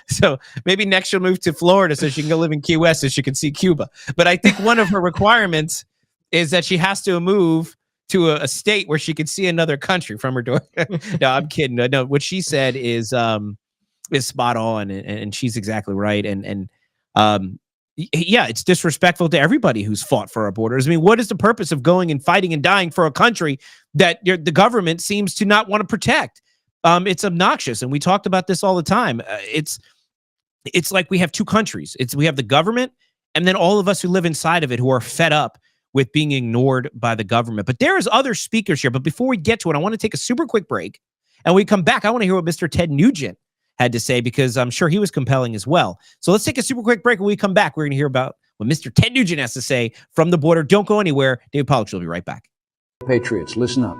So maybe next she'll move to Florida so she can go live in Key West so she can see Cuba. But I think one of her requirements is that she has to move to a state where she can see another country from her door. No, I'm kidding. No, what she said is spot on, and she's exactly right. Yeah, it's disrespectful to everybody who's fought for our borders. I mean, what is the purpose of going and fighting and dying for a country that the government seems to not want to protect? It's obnoxious, and we talked about this all the time. It's like we have two countries. We have the government, and then all of us who live inside of it who are fed up with being ignored by the government. But there is other speakers here. But before we get to it, I want to take a super quick break, and we come back. I want to hear what Mr. Ted Nugent had to say, because I'm sure he was compelling as well. So let's take a super quick break. When we come back, we're going to hear about what Mr. Ted Nugent has to say from the border. Don't go anywhere. David Pollack Show will be right back. Patriots, listen up.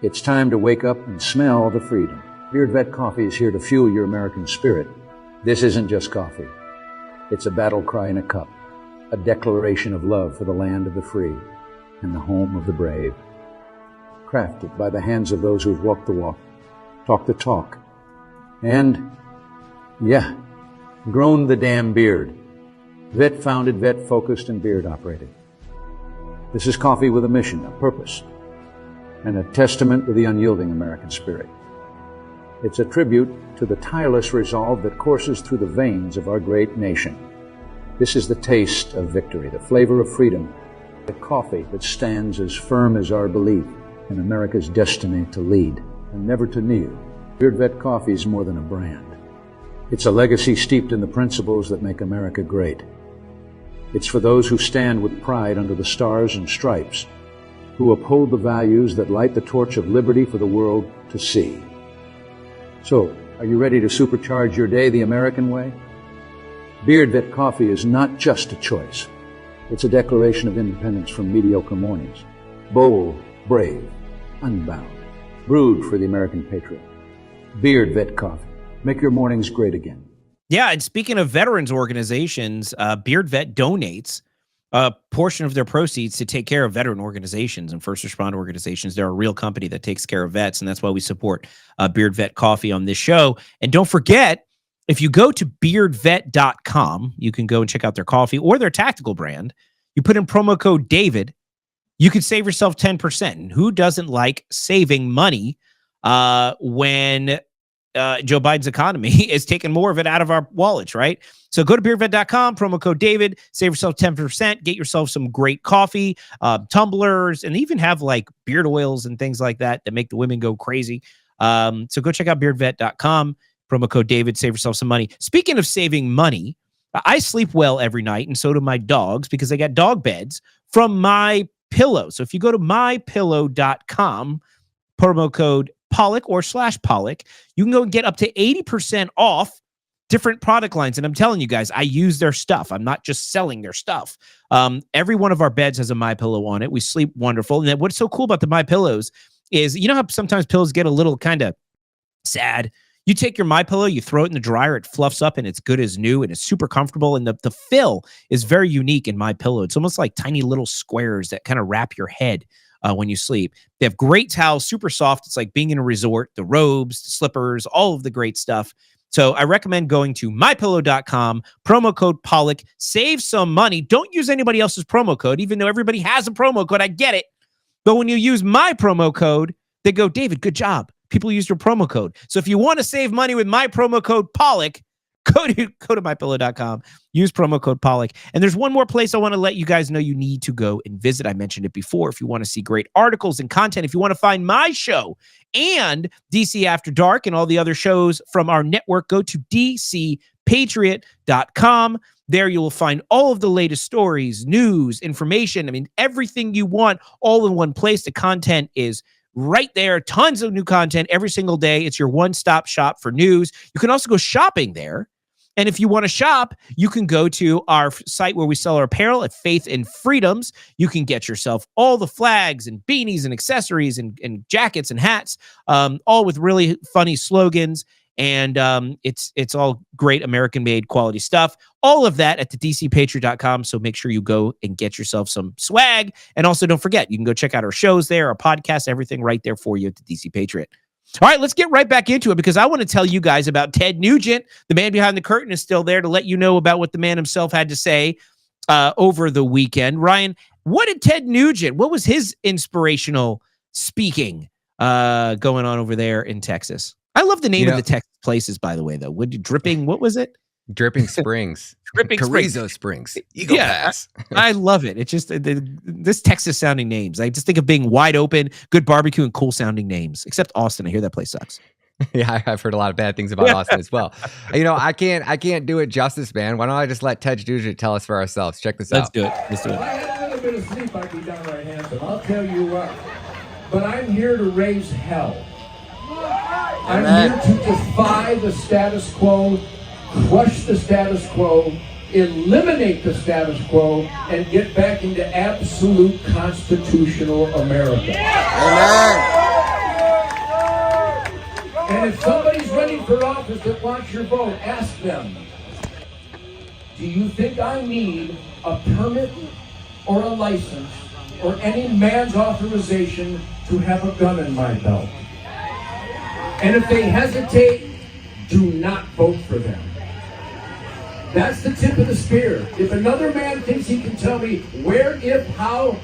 It's time to wake up and smell the freedom. Beard Vet Coffee is here to fuel your American spirit. This isn't just coffee. It's a battle cry in a cup, a declaration of love for the land of the free and the home of the brave. Crafted by the hands of those who've walked the walk, talked the talk, and, grown the damn beard. Vet founded, vet focused, and beard operated. This is coffee with a mission, a purpose, and a testament to the unyielding American spirit. It's a tribute to the tireless resolve that courses through the veins of our great nation. This is the taste of victory, the flavor of freedom, the coffee that stands as firm as our belief in America's destiny to lead and never to kneel. Beard Vet Coffee is more than a brand. It's a legacy steeped in the principles that make America great. It's for those who stand with pride under the stars and stripes, who uphold the values that light the torch of liberty for the world to see. So, are you ready to supercharge your day the American way? Beard Vet Coffee is not just a choice. It's a declaration of independence from mediocre mornings. Bold, brave, unbound. Brewed for the American patriot. Beard Vet Coffee. Make your mornings great again. Yeah, and speaking of veterans organizations, Beard Vet donates a portion of their proceeds to take care of veteran organizations and first responder organizations. They're a real company that takes care of vets, and that's why we support Beard Vet Coffee on this show. And don't forget, if you go to beardvet.com, you can go and check out their coffee or their tactical brand. You put in promo code David, you could save yourself 10%. And who doesn't like saving money when Joe Biden's economy is taking more of it out of our wallets, right? So go to beardvet.com, promo code David, save yourself 10%, get yourself some great coffee, tumblers, and even have like beard oils and things like that that make the women go crazy. So go check out beardvet.com, promo code David, save yourself some money. Speaking of saving money, I sleep well every night, and so do my dogs because I got dog beds from My Pillow. So if you go to mypillow.com, promo code Pollack or /Pollack, you can go and get up to 80% off different product lines. And I'm telling you guys, I use their stuff. I'm not just selling their stuff. Every one of our beds has a My Pillow on it. We sleep wonderful. And then what's so cool about the My Pillows is, you know how sometimes pillows get a little kind of sad? You take your My Pillow, you throw it in the dryer, it fluffs up and it's good as new and it's super comfortable. And the fill is very unique in My Pillow. It's almost like tiny little squares that kind of wrap your head when you sleep. They have great towels, super soft. It's like being in a resort, the robes, the slippers, all of the great stuff. So I recommend going to mypillow.com, promo code Pollack, save some money. Don't use anybody else's promo code, even though everybody has a promo code. I get it. But when you use my promo code, they go, David, good job. People use your promo code. So if you want to save money with my promo code Pollack, go to mypillow.com, use promo code Pollack. And there's one more place I want to let you guys know you need to go and visit. I mentioned it before. If you want to see great articles and content, if you want to find my show and DC After Dark and all the other shows from our network, go to dcpatriot.com. There you will find all of the latest stories, news, information. I mean, everything you want all in one place. The content is right there. Tons of new content every single day. It's your one-stop shop for news. You can also go shopping there. And if you want to shop, you can go to our site where we sell our apparel at Faith and Freedoms. You can get yourself all the flags and beanies and accessories and jackets and hats, all with really funny slogans. And it's all great American-made quality stuff. All of that at the DCPatriot.com. So make sure you go and get yourself some swag. And also don't forget, you can go check out our shows there, our podcasts, everything right there for you at the DC Patriot. All right, let's get right back into it because I want to tell you guys about Ted Nugent. The man behind the curtain is still there to let you know about what the man himself had to say over the weekend. Ryan, what did Ted Nugent, what was his inspirational speaking going on over there in Texas? I love the name of the Texas places, by the way, though. What was it? Dripping Springs. Dripping Carrizo Springs. Eagle Pass. I love it. It's just this Texas sounding names. I just think of being wide open, good barbecue, and cool sounding names. Except Austin. I hear that place sucks. Yeah, I've heard a lot of bad things about Austin as well. You know, I can't do it justice, man. Why don't I just let Ted Nugent tell us for ourselves? Check this out. Let's do it. If I had a little bit of sleep, I'd be downright handsome. I'll tell you what. But I'm here to raise hell. I'm here to defy the status quo, crush the status quo, eliminate the status quo, and get back into absolute constitutional America. Amen. And if somebody's running for office that wants your vote, ask them, do you think I need a permit or a license or any man's authorization to have a gun in my belt? And if they hesitate, do not vote for them. That's the tip of the spear. If another man thinks he can tell me where, if, how,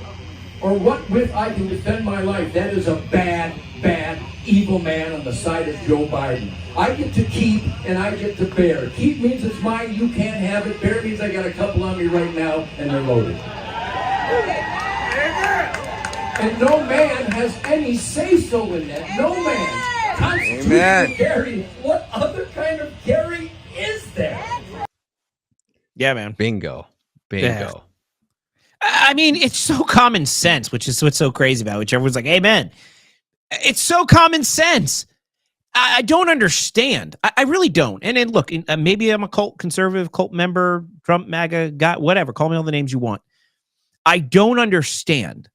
or what with I can defend my life, that is a bad, evil man on the side of Joe Biden. I get to keep and I get to bear. Keep means it's mine, you can't have it. Bear means I got a couple on me right now and they're loaded. And no man has any say-so in that. No man. Amen. Gary, what other kind of Gary is there? Yeah, man. Bingo. Yeah. I mean, it's so common sense, which is what's so crazy about it, which everyone's like, amen. It's so common sense. I don't understand. I really don't. And then look, maybe I'm a conservative cult member, Trump, MAGA, guy, whatever. Call me all the names you want. I don't understand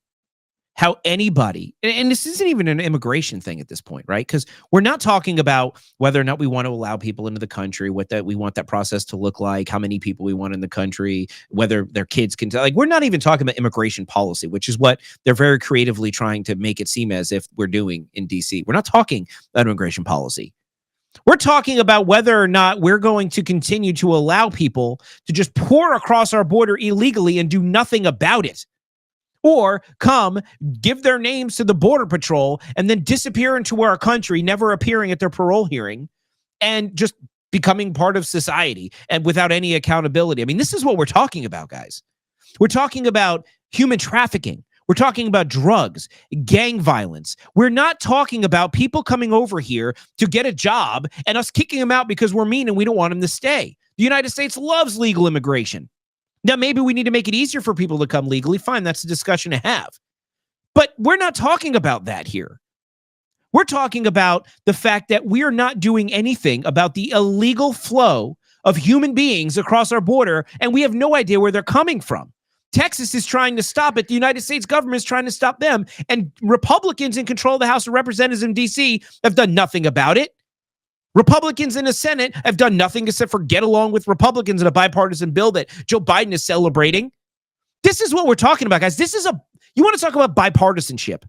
how anybody, and this isn't even an immigration thing at this point, right? Because we're not talking about whether or not we want to allow people into the country, what that we want that process to look like, how many people we want in the country, whether their kids can, like, we're not even talking about immigration policy, which is what they're very creatively trying to make it seem as if we're doing in DC. We're not talking about immigration policy. We're talking about whether or not we're going to continue to allow people to just pour across our border illegally and do nothing about it. Or come, give their names to the Border Patrol, and then disappear into our country, never appearing at their parole hearing, and just becoming part of society and without any accountability. I mean, this is what we're talking about, guys. We're talking about human trafficking. We're talking about drugs, gang violence. We're not talking about people coming over here to get a job and us kicking them out because we're mean and we don't want them to stay. The United States loves legal immigration. Now, maybe we need to make it easier for people to come legally. Fine, that's a discussion to have. But we're not talking about that here. We're talking about the fact that we are not doing anything about the illegal flow of human beings across our border, and we have no idea where they're coming from. Texas is trying to stop it. The United States government is trying to stop them, and Republicans in control of the House of Representatives in D.C. have done nothing about it. Republicans in the Senate have done nothing except for get along with Republicans in a bipartisan bill that Joe Biden is celebrating. This is what we're talking about, guys. You want to talk about bipartisanship.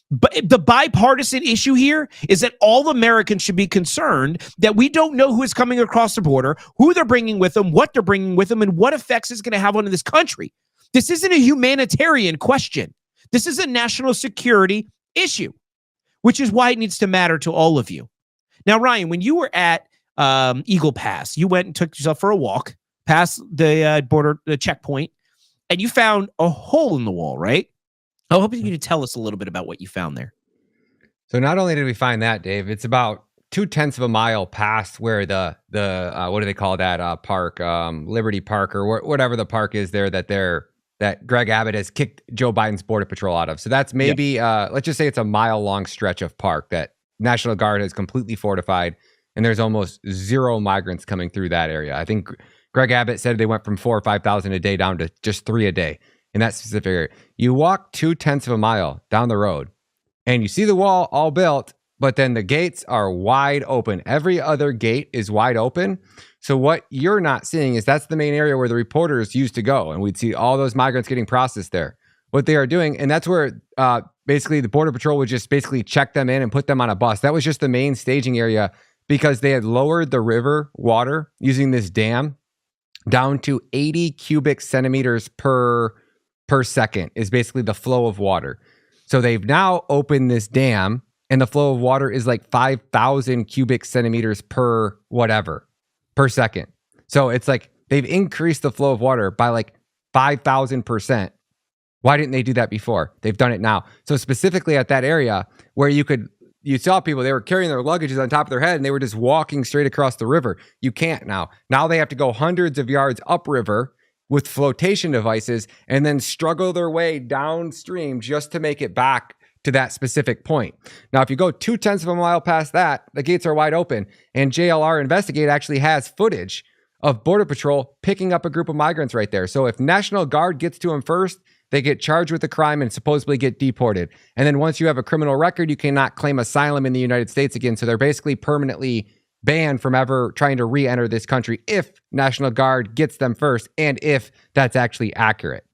But the bipartisan issue here is that all Americans should be concerned that we don't know who is coming across the border, who they're bringing with them, what they're bringing with them, and what effects it's going to have on this country. This isn't a humanitarian question. This is a national security issue, which is why it needs to matter to all of you. Now, Ryan, when you were at Eagle Pass, you went and took yourself for a walk past the border checkpoint, and you found a hole in the wall, right? I'm hoping you to tell us a little bit about what you found there. So not only did we find that, Dave, it's about 0.2 of a mile past where the what do they call that park, Liberty Park or whatever the park is there that Greg Abbott has kicked Joe Biden's Border Patrol out of. So that's maybe let's just say it's a mile-long stretch of park that National Guard has completely fortified, and there's almost zero migrants coming through that area. I think Greg Abbott said they went from 4,000 or 5,000 a day down to just 3 a day in that specific area. You walk 0.2 of a mile down the road, and you see the wall all built, but then the gates are wide open. Every other gate is wide open. So what you're not seeing is that's the main area where the reporters used to go, and we'd see all those migrants getting processed there. What they are doing, and that's where basically the Border Patrol would just basically check them in and put them on a bus. That was just the main staging area because they had lowered the river water using this dam down to 80 cubic centimeters per second is basically the flow of water. So they've now opened this dam and the flow of water is like 5,000 cubic centimeters per second. So it's like they've increased the flow of water by like 5,000%. Why didn't they do that before? They've done it now. So specifically at that area where you saw people, they were carrying their luggages on top of their head and they were just walking straight across the river. You can't now. Now they have to go hundreds of yards upriver with flotation devices and then struggle their way downstream just to make it back to that specific point. Now, if you go 0.2 of a mile past that, the gates are wide open, and JLR Investigate actually has footage of Border Patrol picking up a group of migrants right there. So if National Guard gets to them first, they get charged with the crime and supposedly get deported. And then once you have a criminal record, you cannot claim asylum in the United States again. So they're basically permanently banned from ever trying to re-enter this country if National Guard gets them first and if that's actually accurate.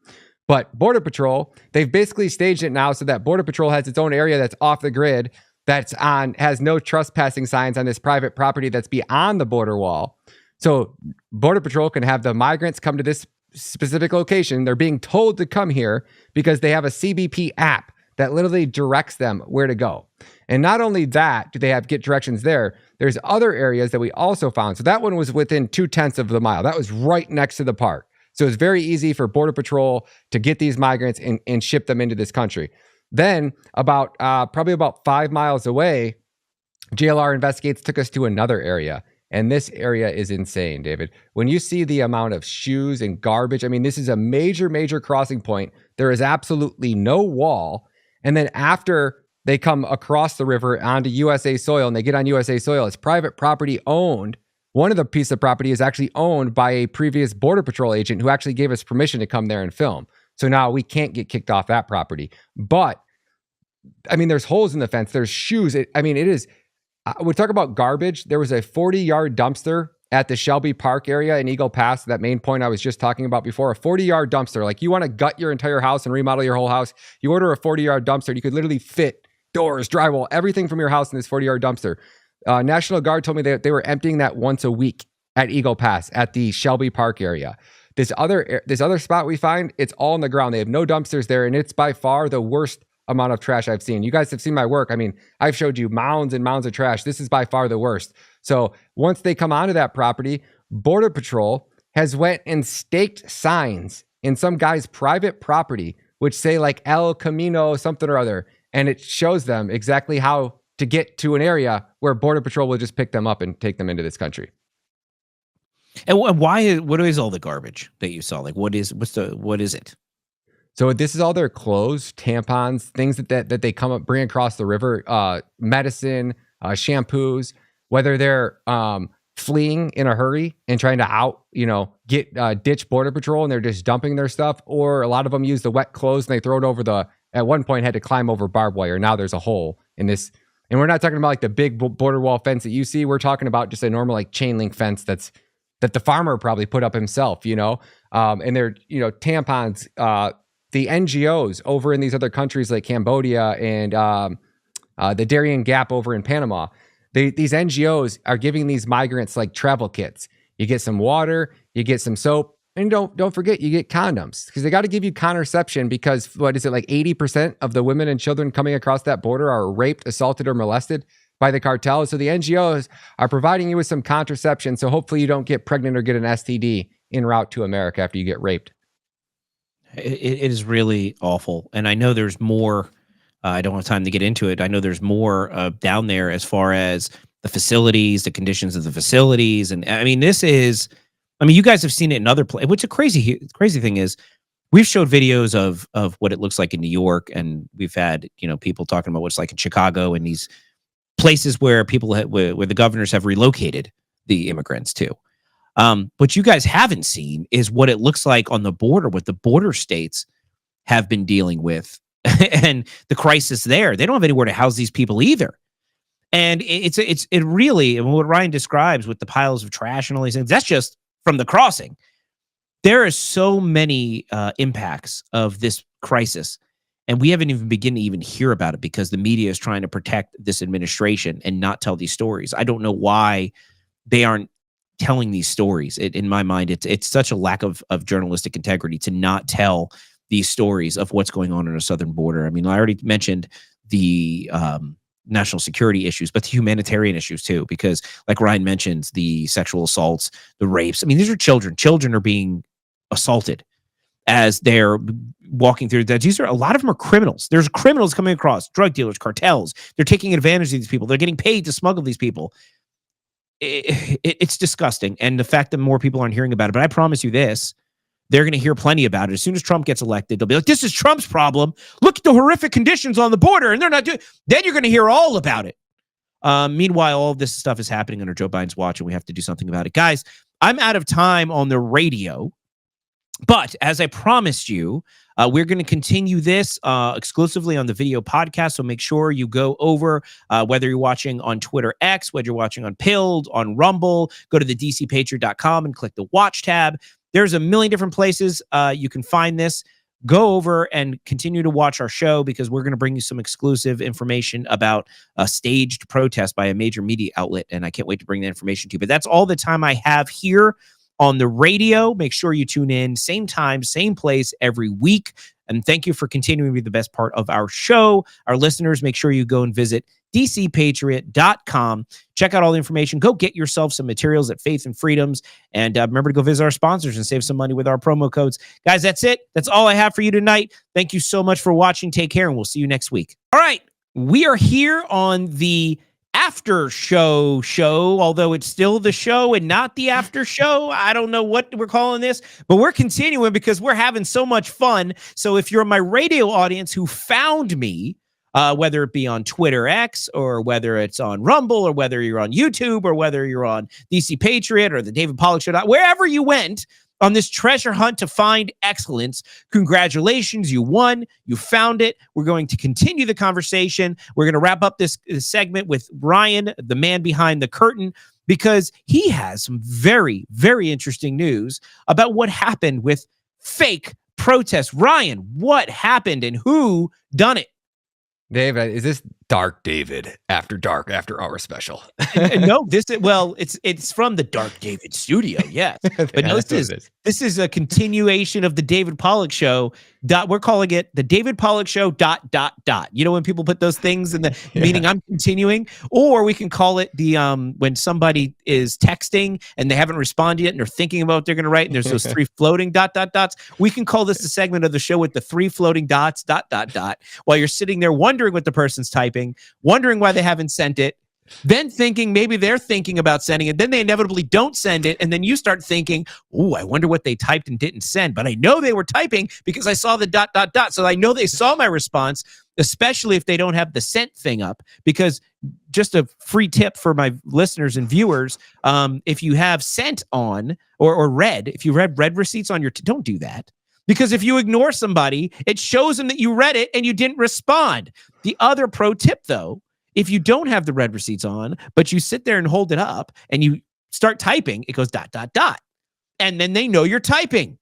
But Border Patrol, they've basically staged it now so that Border Patrol has its own area that's off the grid, has no trespassing signs on this private property that's beyond the border wall. So Border Patrol can have the migrants come to this specific location. They're being told to come here because they have a CBP app that literally directs them where to go. And not only that, do they get directions there, there's other areas that we also found. So that one was within 0.2 of the mile. That was right next to the park. So it's very easy for Border Patrol to get these migrants and ship them into this country. Then probably about 5 miles away, JLR Investigates took us to another area. And this area is insane, David. When you see the amount of shoes and garbage, I mean, this is a major, major crossing point. There is absolutely no wall. And then after they come across the river onto USA soil and they get on USA soil, it's private property owned. One of the pieces of property is actually owned by a previous Border Patrol agent who actually gave us permission to come there and film. So now we can't get kicked off that property. But, I mean, there's holes in the fence. There's shoes. It is... We talk about garbage. There was a 40-yard dumpster at the Shelby Park area in Eagle Pass, that main point I was just talking about before. A 40-yard dumpster. Like, you want to gut your entire house and remodel your whole house, you order a 40-yard dumpster. You could literally fit doors, drywall, everything from your house in this 40-yard dumpster. National Guard told me that they were emptying that once a week at Eagle Pass at the Shelby Park area. This other spot we find, it's all on the ground. They have no dumpsters there, and it's by far the worst amount of trash I've seen. You guys have seen my work. I mean, I've showed you mounds and mounds of trash. This is by far the worst. So once they come onto that property, Border Patrol has went and staked signs in some guy's private property, which say like El Camino something or other. And it shows them exactly how to get to an area where Border Patrol will just pick them up and take them into this country. And what is all the garbage that you saw? Like, what is it? So this is all their clothes, tampons, things that they bring across the river, medicine, shampoos, whether they're fleeing in a hurry and trying to ditch Border Patrol and they're just dumping their stuff, or a lot of them use the wet clothes and they throw it over at one point had to climb over barbed wire. Now there's a hole in this. And we're not talking about like the big border wall fence that you see. We're talking about just a normal like chain link fence that the farmer probably put up himself, and they're, tampons, the NGOs over in these other countries like Cambodia and the Darien Gap over in Panama, these NGOs are giving these migrants like travel kits. You get some water, you get some soap, and don't forget you get condoms, because they got to give you contraception, because what is it, like 80% of the women and children coming across that border are raped, assaulted, or molested by the cartel. So the NGOs are providing you with some contraception, so hopefully you don't get pregnant or get an STD en route to America after you get raped. It is really awful. And I know there's more. I don't have time to get into it. I know there's more down there as far as the facilities, the conditions of the facilities. And I mean, you guys have seen it in other places. What's a crazy thing is we've showed videos of what it looks like in New York. And we've had, people talking about what's like in Chicago and these places where where the governors have relocated the immigrants to. What you guys haven't seen is what it looks like on the border, what the border states have been dealing with and the crisis there. They don't have anywhere to house these people either. And it really, what Ryan describes with the piles of trash and all these things, that's just from the crossing. There are so many impacts of this crisis, and we haven't even begun to even hear about it because the media is trying to protect this administration and not tell these stories. I don't know why they aren't telling these stories. In my mind, it's such a lack of journalistic integrity to not tell these stories of what's going on our southern border. I mean, I already mentioned the national security issues, but the humanitarian issues too, because like Ryan mentions, the sexual assaults, the rapes. I mean, these are children. Children are being assaulted as they're walking through that. These are, a lot of them are criminals. There's criminals coming across, drug dealers, cartels. They're taking advantage of these people. They're getting paid to smuggle these people. It's disgusting. And the fact that more people aren't hearing about it, but I promise you this, they're going to hear plenty about it. As soon as Trump gets elected, they'll be like, this is Trump's problem. Look at the horrific conditions on the border. And they're not doing, then you're going to hear all about it. Meanwhile, all of this stuff is happening under Joe Biden's watch, and we have to do something about it. Guys, I'm out of time on the radio, but as I promised you, we're going to continue this exclusively on the video podcast. So make sure you go over, whether you're watching on Twitter X, whether you're watching on Pilled, on Rumble, go to the DCPatriot.com and click the watch tab. There's a million different places you can find this. Go over and continue to watch our show, because we're going to bring you some exclusive information about a staged protest by a major media outlet. And I can't wait to bring that information to you. But that's all the time I have here on the radio. Make sure you tune in, same time, same place every week. And thank you for continuing to be the best part of our show. Our listeners, make sure you go and visit DCPatriot.com. Check out all the information. Go get yourself some materials at Faith and Freedoms. And remember to go visit our sponsors and save some money with our promo codes. Guys, that's it. That's all I have for you tonight. Thank you so much for watching. Take care, and we'll see you next week. All right. We are here on the after show, although it's still the show and not the after show. I don't know what we're calling this, but we're continuing because we're having so much fun. So if you're my radio audience who found me, whether it be on Twitter X or whether it's on Rumble or whether you're on YouTube or whether you're on DC Patriot or the David Pollack Show, wherever you went on this treasure hunt to find excellence, congratulations, you won, you found it. We're going to continue the conversation. We're going to wrap up this segment with Ryan, the man behind the curtain, because he has some very, very interesting news about what happened with fake protests. Ryan, what happened and who done it? Dave, is this Dark David After Dark After Hour special? No, it's from the Dark David studio, yes. But no, this is a continuation of the David Pollack Show. We're calling it the David Pollack Show ... You know when people put those things in the meaning I'm continuing, or we can call it the when somebody is texting and they haven't responded yet and they're thinking about what they're going to write and there's those three floating ... We can call this the segment of the show with the three floating ... while you're sitting there wondering what the person's typing, wondering why they haven't sent it, then thinking maybe they're thinking about sending it, then they inevitably don't send it, and then you start thinking, oh, I wonder what they typed and didn't send, but I know they were typing because I saw the ... so I know they saw my response, especially if they don't have the sent thing up, because just a free tip for my listeners and viewers, if you have sent on or read, if you read receipts on your, don't do that. Because if you ignore somebody, it shows them that you read it and you didn't respond. The other pro tip, though, if you don't have the read receipts on, but you sit there and hold it up and you start typing, it goes ... And then they know you're typing.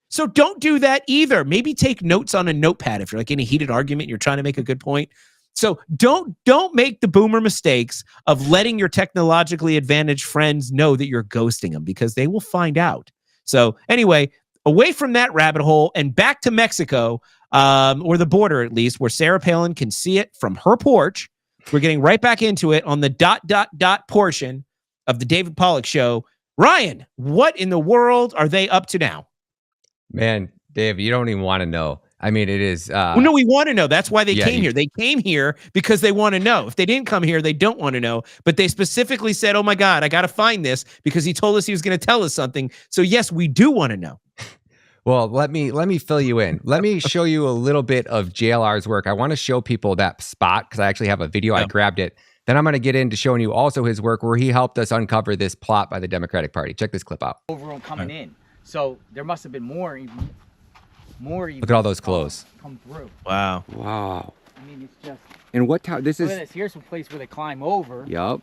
So don't do that either. Maybe take notes on a notepad if you're like in a heated argument and you're trying to make a good point. So don't make the boomer mistakes of letting your technologically advantaged friends know that you're ghosting them, because they will find out. So anyway, away from that rabbit hole and back to Mexico, or the border at least, where Sarah Palin can see it from her porch. We're getting right back into it on the ... portion of the David Pollack Show. Ryan, what in the world are they up to now? Man, Dave, you don't even want to know. I mean, it is... well, no, we want to know. That's why they came here. They came here because they want to know. If they didn't come here, they don't want to know. But they specifically said, oh my God, I got to find this because he told us he was going to tell us something. So yes, we do want to know. Well, let me fill you in. Let me show you a little bit of JLR's work. I want to show people that spot because I actually have a video. I grabbed it. Then I'm going to get into showing you also his work where he helped us uncover this plot by the Democratic Party. Check this clip out. Overall coming in. So there must have been more. Look at all those clothes. Come through. Wow. I mean, it's just. And what town? This Look is. at this. Here's a place where they climb over. Yup.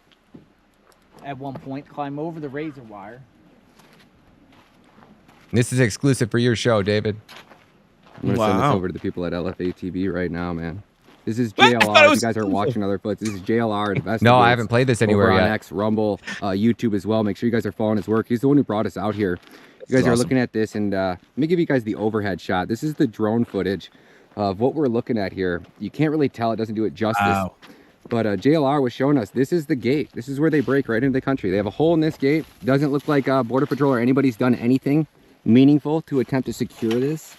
At one point, climb over the razor wire. This is exclusive for your show, David. I'm going to send this over to the people at LFA TV right now, man. This is JLR. If you guys aren't watching other footage, this is JLR Investigates. No, I haven't played this anywhere over yet. on X, Rumble, YouTube as well. Make sure you guys are following his work. He's the one who brought us out here. You guys are looking at this, and let me give you guys the overhead shot. This is the drone footage of what we're looking at here. You can't really tell. It doesn't do it justice. Wow. But JLR was showing us, this is the gate. This is where they break right into the country. They have a hole in this gate. Doesn't look like Border Patrol or anybody's done anything meaningful to attempt to secure this.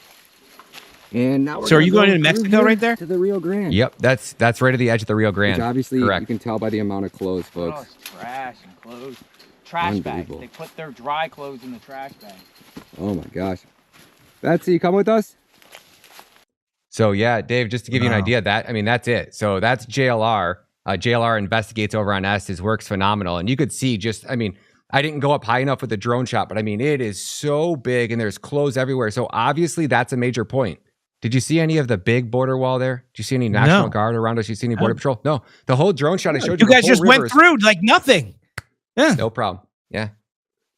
And now we're so are you going into Mexico right there? To the Rio Grande. Yep, that's right at the edge of the Rio Grande. Which obviously Correct. you can tell by the amount of clothes, folks. Oh, it's trash and clothes. Trash bags. They put their dry clothes in the trash bag. Oh my gosh. Betsy, come with us. So yeah, Dave, just to give you an idea, that's it. So that's JLR. JLR Investigates over on S. His work's phenomenal. And you could see I didn't go up high enough with the drone shot, but it is so big and there's clothes everywhere. So obviously that's a major point. Did you see any of the big border wall there? Did you see any National Guard around us? Did you see any Border Patrol? No. The whole drone shot I showed you. You guys just went through like nothing. Yeah. No problem. Yeah.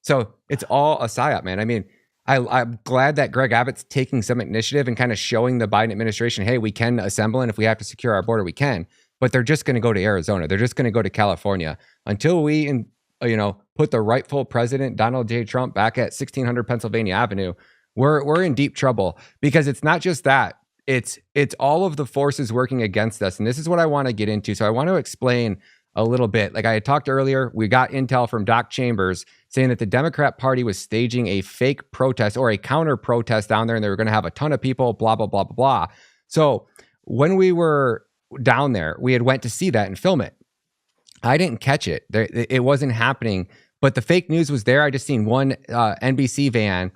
So it's all a psyop, man. I'm glad that Greg Abbott's taking some initiative and kind of showing the Biden administration, hey, we can assemble, and if we have to secure our border, we can. But they're just going to go to Arizona. They're just going to go to California until we, put the rightful president, Donald J. Trump, back at 1600 Pennsylvania Avenue. We're in deep trouble because it's not just that. It's all of the forces working against us. And this is what I want to get into. So I want to explain a little bit. Like I had talked earlier, we got intel from Doc Chambers saying that the Democrat Party was staging a fake protest or a counter protest down there, and they were going to have a ton of people, blah, blah, blah, blah, blah. So when we were down there, we had went to see that and film it. I didn't catch it. It wasn't happening, but the fake news was there. I just seen one NBC van.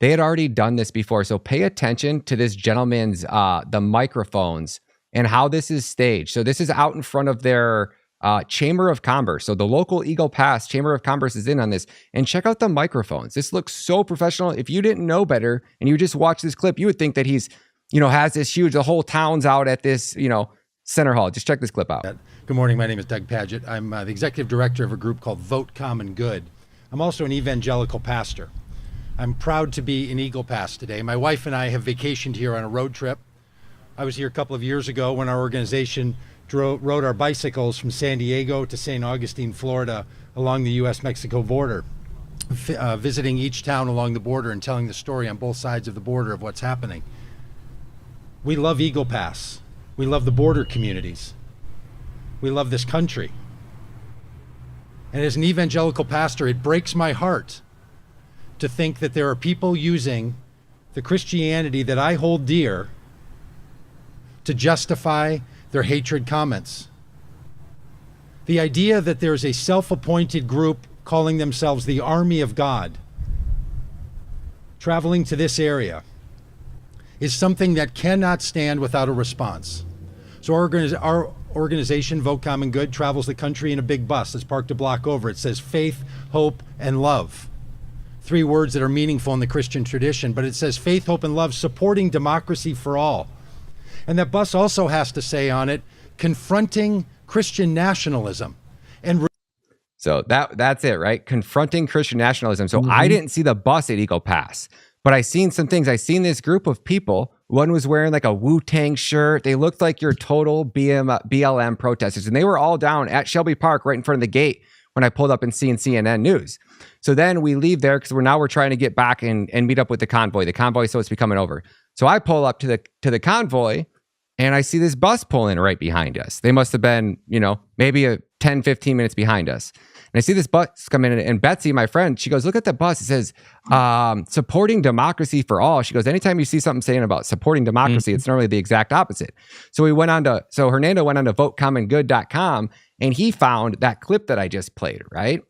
They had already done this before. So pay attention to this gentleman's, the microphones and how this is staged. So this is out in front of their Chamber of Commerce. So the local Eagle Pass Chamber of Commerce is in on this. And check out the microphones. This looks so professional. If you didn't know better and you just watch this clip, you would think that he's, has this huge, the whole town's out at this, Center Hall. Just check this clip out. Good morning. My name is Doug Padgett. I'm the executive director of a group called Vote Common Good. I'm also an evangelical pastor. I'm proud to be in Eagle Pass today. My wife and I have vacationed here on a road trip. I was here a couple of years ago when our organization rode our bicycles from San Diego to St. Augustine, Florida, along the U.S.-Mexico border, visiting each town along the border and telling the story on both sides of the border of what's happening. We love Eagle Pass. We love the border communities. We love this country. And as an evangelical pastor, it breaks my heart to think that there are people using the Christianity that I hold dear to justify their hatred comments. The idea that there's a self-appointed group calling themselves the Army of God traveling to this area is something that cannot stand without a response. So our organization, Vote Common Good, travels the country in a big bus that's parked a block over. It says faith, hope, and love. 3 words that are meaningful in the Christian tradition, but it says faith, hope, and love, supporting democracy for all. And that bus also has to say on it, confronting Christian nationalism. And so that's it, right? Confronting Christian nationalism. So I didn't see the bus at Eagle Pass, but I seen some things. I seen this group of people. One was wearing like a Wu-Tang shirt. They looked like your total BLM protesters. And they were all down at Shelby Park right in front of the gate when I pulled up and seen CNN News. So then we leave there because we're trying to get back and meet up with the convoy. The convoy is supposed to be coming over. So I pull up to the convoy and I see this bus pull in right behind us. They must have been, maybe 10, 15 minutes behind us. And I see this bus come in, and Betsy, my friend, she goes, look at the bus. It says, supporting democracy for all. She goes, anytime you see something saying about supporting democracy, it's normally the exact opposite. So Hernando went on to votecommongood.com, and he found that clip that I just played, right?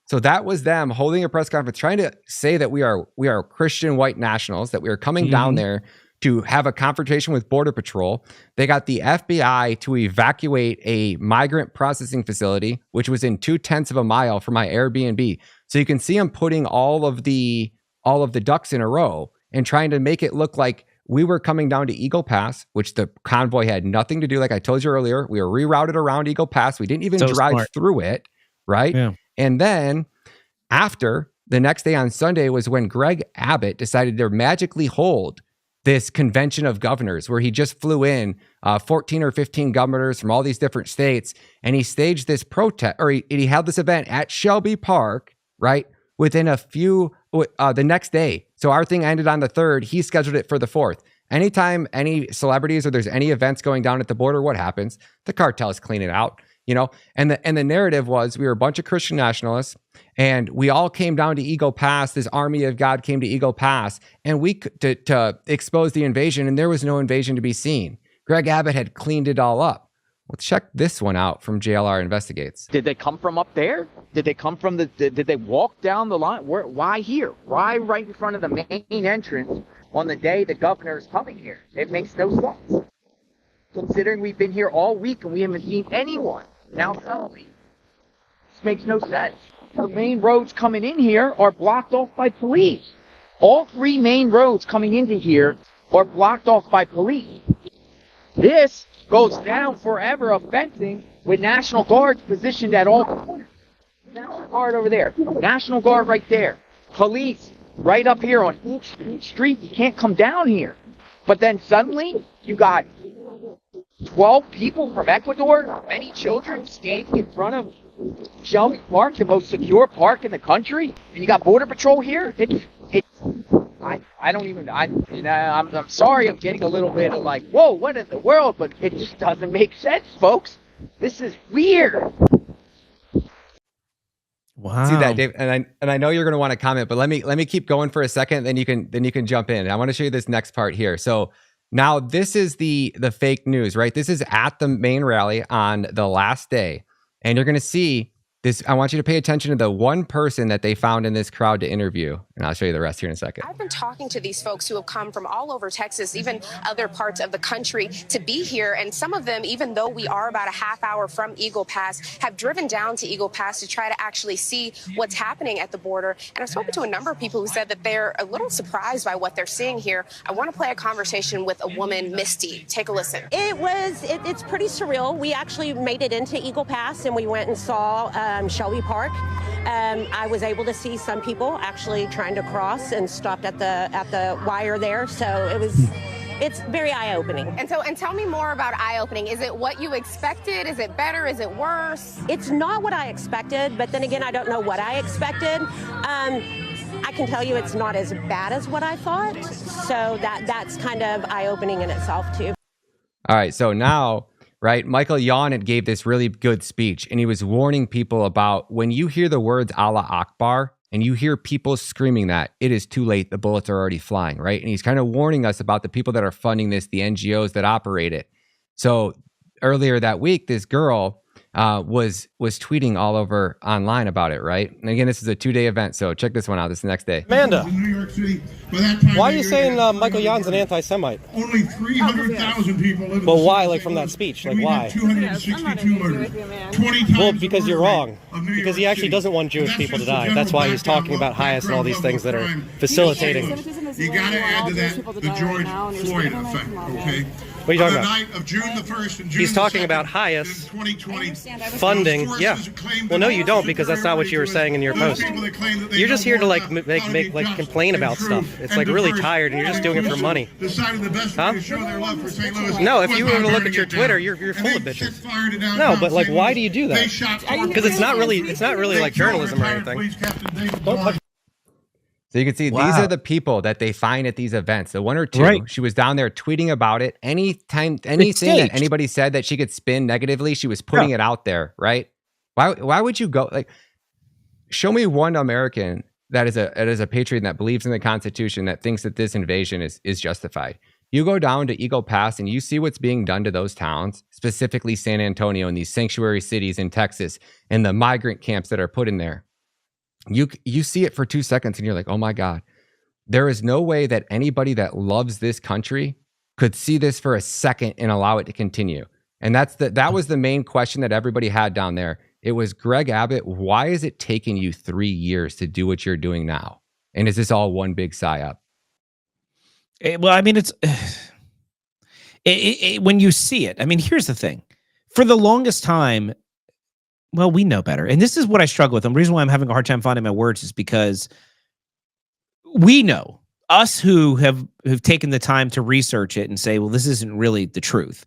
So that was them holding a press conference, trying to say that we are Christian white nationals, that we are coming down there to have a confrontation with Border Patrol. They got the FBI to evacuate a migrant processing facility, which was in 0.2 of a mile from my Airbnb. So you can see them putting all of the ducks in a row and trying to make it look like we were coming down to Eagle Pass, which the convoy had nothing to do. Like I told you earlier, we were rerouted around Eagle Pass. We didn't even drive through it, right? Yeah. And then after, the next day on Sunday was when Greg Abbott decided to magically hold this convention of governors where he just flew in 14 or 15 governors from all these different states, and he staged this protest, or he held this event at Shelby Park, right? Within the next day. So our thing ended on the 3rd. He scheduled it for the 4th. Anytime any celebrities or there's any events going down at the border, what happens? The cartels clean it out. And the narrative was we were a bunch of Christian nationalists and we all came down to Eagle Pass. This army of God came to Eagle Pass and to expose the invasion, and there was no invasion to be seen. Greg Abbott had cleaned it all up. Well, check this one out from JLR Investigates. Did they come from up there? Did they come from did they walk down the line? Why here? Why right in front of the main entrance on the day the governor is coming here? It makes no sense. Considering we've been here all week and we haven't seen anyone. Now tell me. This makes no sense. The main roads coming in here are blocked off by police. All 3 main roads coming into here are blocked off by police. This goes down forever of fencing with National Guards positioned at all corners. National Guard over there. National Guard right there. Police right up here on each street. You can't come down here. But then suddenly you got 12 people from Ecuador, many children standing in front of Shelby Park, the most secure park in the country, and you got Border Patrol here. I'm sorry, I'm getting a little bit of like, whoa, what in the world? But it just doesn't make sense, folks. This is weird. Wow. See that, Dave? And I know you're going to want to comment, but let me keep going for a second. Then you can jump in. I want to show you this next part here. So now this is the fake news, right? This is at the main rally on the last day. And you're going to see this. I want you to pay attention to the one person that they found in this crowd to interview. And I'll show you the rest here in a second. I've been talking to these folks who have come from all over Texas, even other parts of the country, to be here. And some of them, even though we are about a half hour from Eagle Pass, have driven down to Eagle Pass to try to actually see what's happening at the border. And I've spoken to a number of people who said that they're a little surprised by what they're seeing here. I want to play a conversation with a woman, Misty. Take a listen. It's pretty surreal. We actually made it into Eagle Pass and we went and saw Shelby Park. I was able to see some people actually trying to cross and stopped at the wire there. So it's very eye-opening. And tell me more about eye-opening. Is it what you expected? Is it better? Is it worse? It's not what I expected, but then again, I don't know what I expected. I can tell you it's not as bad as what I thought. So that's kind of eye-opening in itself too. All right, so now, right, Michael Yawn gave this really good speech, and he was warning people about when you hear the words Allah Akbar and you hear people screaming that, it is too late, the bullets are already flying, right? And he's kind of warning us about the people that are funding this, the NGOs that operate it. So earlier that week, this girl was tweeting all over online about it, right? And again, this is a 2-day event, so check this one out. This is the next day. Amanda, why are you saying Michael Yawn's an anti-Semite? Only 300,000 people live in Well, why? Like from that speech? Like why? 262 murders. 20 times. Well, because you're wrong. Because he actually doesn't want Jewish people to die. That's why he's talking about Hias and all these things that are facilitating. You got to add to that the George Floyd effect, okay? What are you talking On the about? night of June the 1st and June He's the talking 2nd, about Hias 2020 funding. Yeah. Well, no, you don't, because that's not what you were saying in your post. You're just here to like make complain about stuff. It's like really tired, and you're just doing it for money. Huh? No, if you were to look at your Twitter, you're full of bitches. No, but like, why do you do that? Because it's not really like journalism or anything. Don't touch. So you can see these are the people that they find at these events. The one or two, Right. she was down there tweeting about it. Anything that anybody said that she could spin negatively, she was putting it out there, right? Why would you go? Like, show me one American that is a patriot that believes in the Constitution that thinks that this invasion is justified. You go down to Eagle Pass and you see what's being done to those towns, specifically San Antonio and these sanctuary cities in Texas and the migrant camps that are put in there. You see it for 2 seconds and you're like, oh my God, there is no way that anybody that loves this country could see this for a second and allow it to continue. And that was the main question that everybody had down there. It was, Greg Abbott, why is it taking you 3 years to do what you're doing now? And is this all one big psyop? Well, I mean, it's when you see it. I mean, here's the thing. For the longest time, well, we know better. And this is what I struggle with. And the reason why I'm having a hard time finding my words is because we know, us who've taken the time to research it and say, well, this isn't really the truth.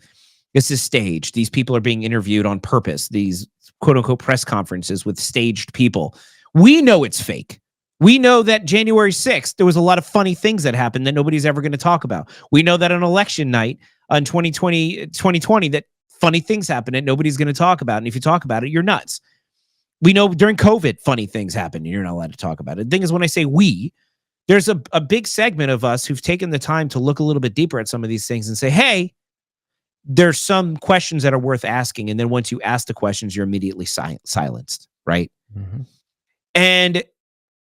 This is staged. These people are being interviewed on purpose. These quote unquote press conferences with staged people. We know it's fake. We know that January 6th, there was a lot of funny things that happened that nobody's ever going to talk about. We know that on election night on 2020 that funny things happen that nobody's going to talk about. And if you talk about it, you're nuts. We know during COVID, funny things happen and you're not allowed to talk about it. The thing is, when I say we, there's a big segment of us who've taken the time to look a little bit deeper at some of these things and say, hey, there's some questions that are worth asking. And then once you ask the questions, you're immediately silenced, right? Mm-hmm. And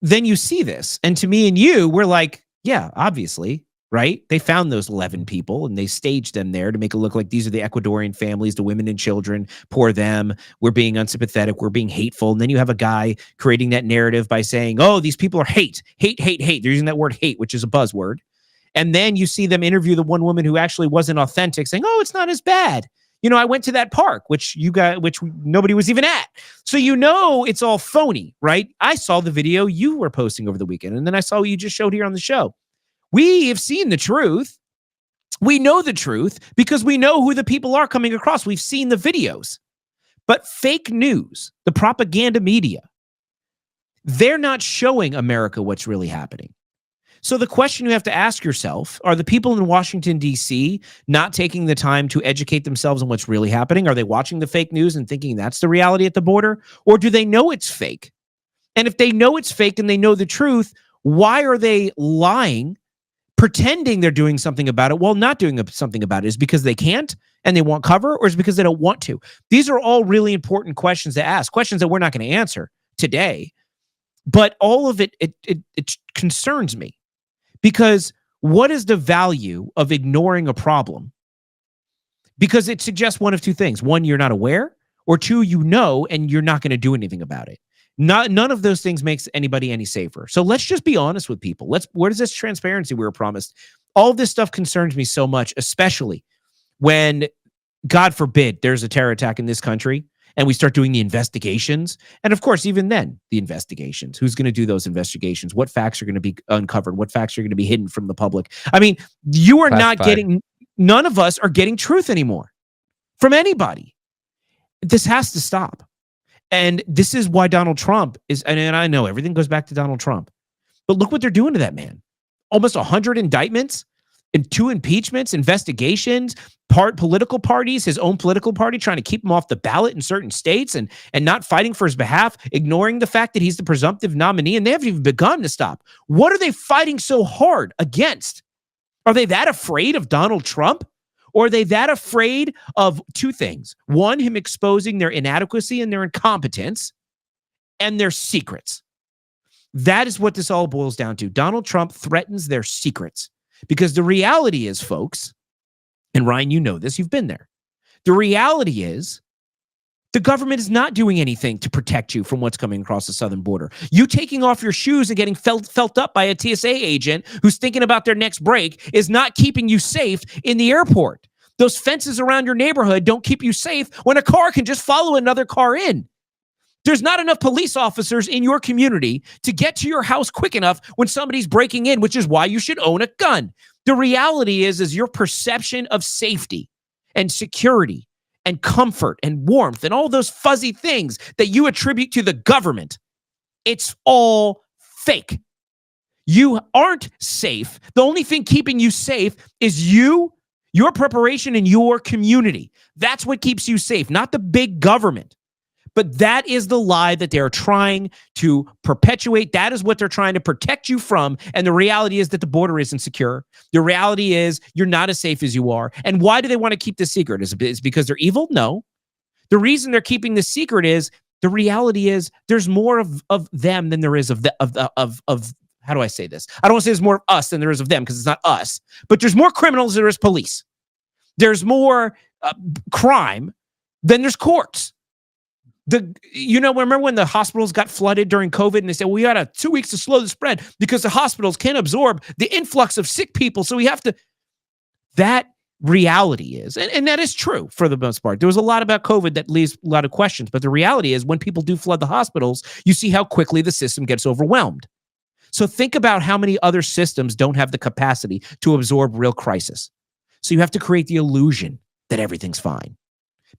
then you see this. And to me and you, we're like, yeah, obviously, right? They found those 11 people and they staged them there to make it look like these are the Ecuadorian families, the women and children, poor them. We're being unsympathetic. We're being hateful. And then you have a guy creating that narrative by saying, oh, these people are hate. They're using that word hate, which is a buzzword. And then you see them interview the one woman who actually wasn't authentic saying, oh, it's not as bad. You know, I went to that park, which nobody was even at. So, you know, it's all phony, right? I saw the video you were posting over the weekend. And then I saw what you just showed here on the show. We have seen the truth. We know the truth because we know who the people are coming across. We've seen the videos. But fake news, the propaganda media, they're not showing America what's really happening. So the question you have to ask yourself, are the people in Washington, D.C. not taking the time to educate themselves on what's really happening? Are they watching the fake news and thinking that's the reality at the border? Or do they know it's fake? And if they know it's fake and they know the truth, why are they lying, pretending they're doing something about it while not doing something about it. Is because they can't and they want cover, or is it because they don't want to? These are all really important questions to ask, questions that we're not going to answer today. But all of it concerns me, because what is the value of ignoring a problem? Because it suggests one of two things. One, you're not aware, or two, you know, and you're not going to do anything about it. None of those things makes anybody any safer. So let's just be honest with people. What is this transparency we were promised? All of this stuff concerns me so much, especially when, God forbid, there's a terror attack in this country and we start doing the investigations. And of course, even then, the investigations. Who's going to do those investigations? What facts are going to be uncovered? What facts are going to be hidden from the public? I mean, you are not getting, none of us are getting truth anymore from anybody. This has to stop. And this is why Donald Trump is, and I know everything goes back to Donald Trump, but look what they're doing to that man. Almost 100 indictments and 2 impeachments, investigations, political parties, his own political party trying to keep him off the ballot in certain states and not fighting for his behalf, ignoring the fact that he's the presumptive nominee, and they haven't even begun to stop. What are they fighting so hard against? Are they that afraid of Donald Trump? Or are they that afraid of 2 things? One, him exposing their inadequacy and their incompetence and their secrets. That is what this all boils down to. Donald Trump threatens their secrets. Because the reality is, folks, and Ryan, you know this, you've been there. The reality is the government is not doing anything to protect you from what's coming across the southern border. You taking off your shoes and getting felt up by a TSA agent who's thinking about their next break is not keeping you safe in the airport. Those fences around your neighborhood don't keep you safe when a car can just follow another car in. There's not enough police officers in your community to get to your house quick enough when somebody's breaking in, which is why you should own a gun. The reality is your perception of safety and security and comfort and warmth and all those fuzzy things that you attribute to the government, it's all fake. You aren't safe. The only thing keeping you safe is you, your preparation, and your community. That's what keeps you safe, not the big government. But that is the lie that they're trying to perpetuate. That is what they're trying to protect you from. And the reality is that the border isn't secure. The reality is you're not as safe as you are. And why do they want to keep this secret? Is it because they're evil? No. The reason they're keeping this secret is the reality is there's more of them than there is of how do I say this? I don't want to say there's more of us than there is of them, because it's not us. But there's more criminals than there is police. There's crime than there's courts. Remember when the hospitals got flooded during COVID and they said, well, we got 2 weeks to slow the spread because the hospitals can't absorb the influx of sick people. So we have to. That reality is, and that is true for the most part. There was a lot about COVID that leaves a lot of questions, but the reality is when people do flood the hospitals, you see how quickly the system gets overwhelmed. So think about how many other systems don't have the capacity to absorb real crisis. So you have to create the illusion that everything's fine.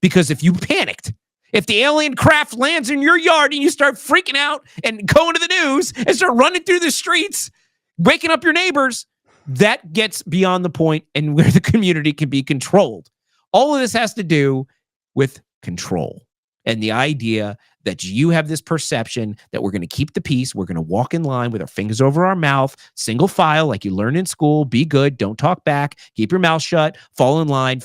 Because if you panicked, if the alien craft lands in your yard and you start freaking out and going to the news and start running through the streets, waking up your neighbors, that gets beyond the point and where the community can be controlled. All of this has to do with control and the idea that you have this perception that we're going to keep the peace. We're going to walk in line with our fingers over our mouth, single file, like you learn in school. Be good. Don't talk back. Keep your mouth shut. Fall in line,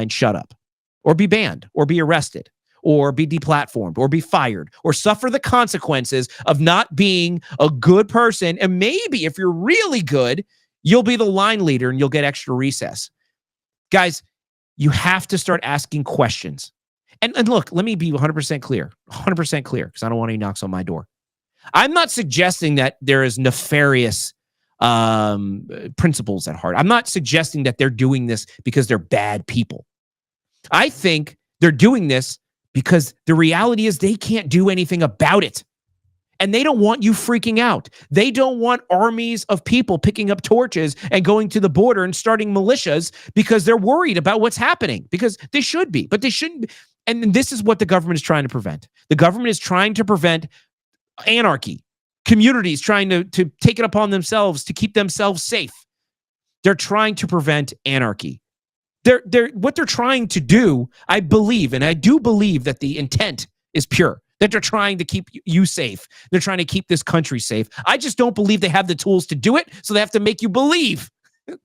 shut up. Or be banned or be arrested, or be deplatformed, or be fired, or suffer the consequences of not being a good person. And maybe if you're really good, you'll be the line leader and you'll get extra recess. Guys, you have to start asking questions. And look, let me be 100% clear, because I don't want any knocks on my door. I'm not suggesting that there is nefarious principles at heart. I'm not suggesting that they're doing this because they're bad people. I think they're doing this because the reality is they can't do anything about it. And they don't want you freaking out. They don't want armies of people picking up torches and going to the border and starting militias because they're worried about what's happening, because they should be, but they shouldn't be. And this is what the government is trying to prevent. The government is trying to prevent anarchy, communities trying to take it upon themselves to keep themselves safe. They're trying to prevent anarchy. What they're trying to do, I believe, and I do believe that the intent is pure, that they're trying to keep you safe. They're trying to keep this country safe. I just don't believe they have the tools to do it, so they have to make you believe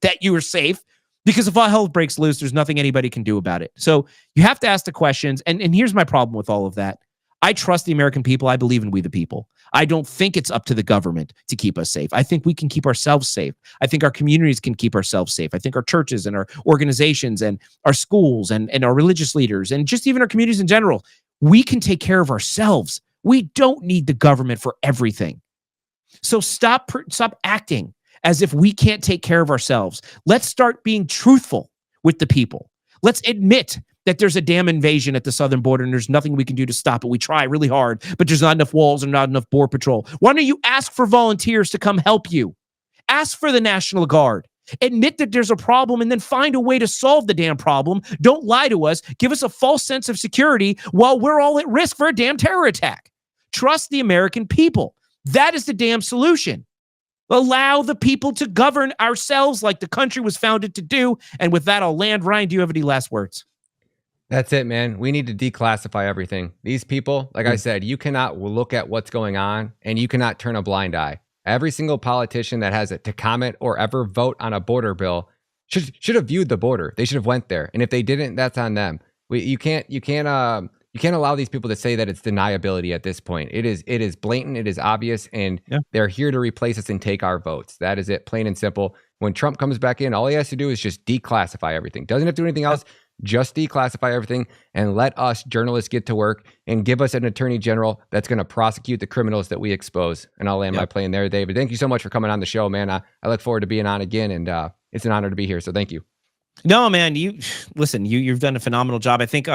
that you are safe, because if all hell breaks loose, there's nothing anybody can do about it. So you have to ask the questions. And here's my problem with all of that. I trust the American people. I believe in we the people. I don't think it's up to the government to keep us safe. I think we can keep ourselves safe. I think our communities can keep ourselves safe. I think our churches and our organizations and our schools and our religious leaders and just even our communities in general, we can take care of ourselves. We don't need the government for everything. So stop acting as if we can't take care of ourselves. Let's start being truthful with the people. Let's admit that there's a damn invasion at the southern border and there's nothing we can do to stop it. We try really hard, but there's not enough walls and not enough border patrol. Why don't you ask for volunteers to come help you? Ask for the National Guard. Admit that there's a problem and then find a way to solve the damn problem. Don't lie to us. Give us a false sense of security while we're all at risk for a damn terror attack. Trust the American people. That is the damn solution. Allow the people to govern ourselves like the country was founded to do. And with that, I'll land. Ryan, do you have any last words? That's it, man. We need to declassify everything. These people, like I said, you cannot look at what's going on and you cannot turn a blind eye. Every single politician that has it to comment or ever vote on a border bill should have viewed the border. They should have went there. And if they didn't, that's on them. You can't allow these people to say that it's deniability at this point. It is blatant, it is obvious, and they're here to replace us and take our votes. That is it, plain and simple. When Trump comes back in, all he has to do is just declassify everything. Doesn't have to do anything else. Just declassify everything and let us journalists get to work and give us an attorney general that's going to prosecute the criminals that we expose. And I'll land my plane there, David. Thank you so much for coming on the show, man. I look forward to being on again, and it's an honor to be here. So thank you. No, man, you've done a phenomenal job. I think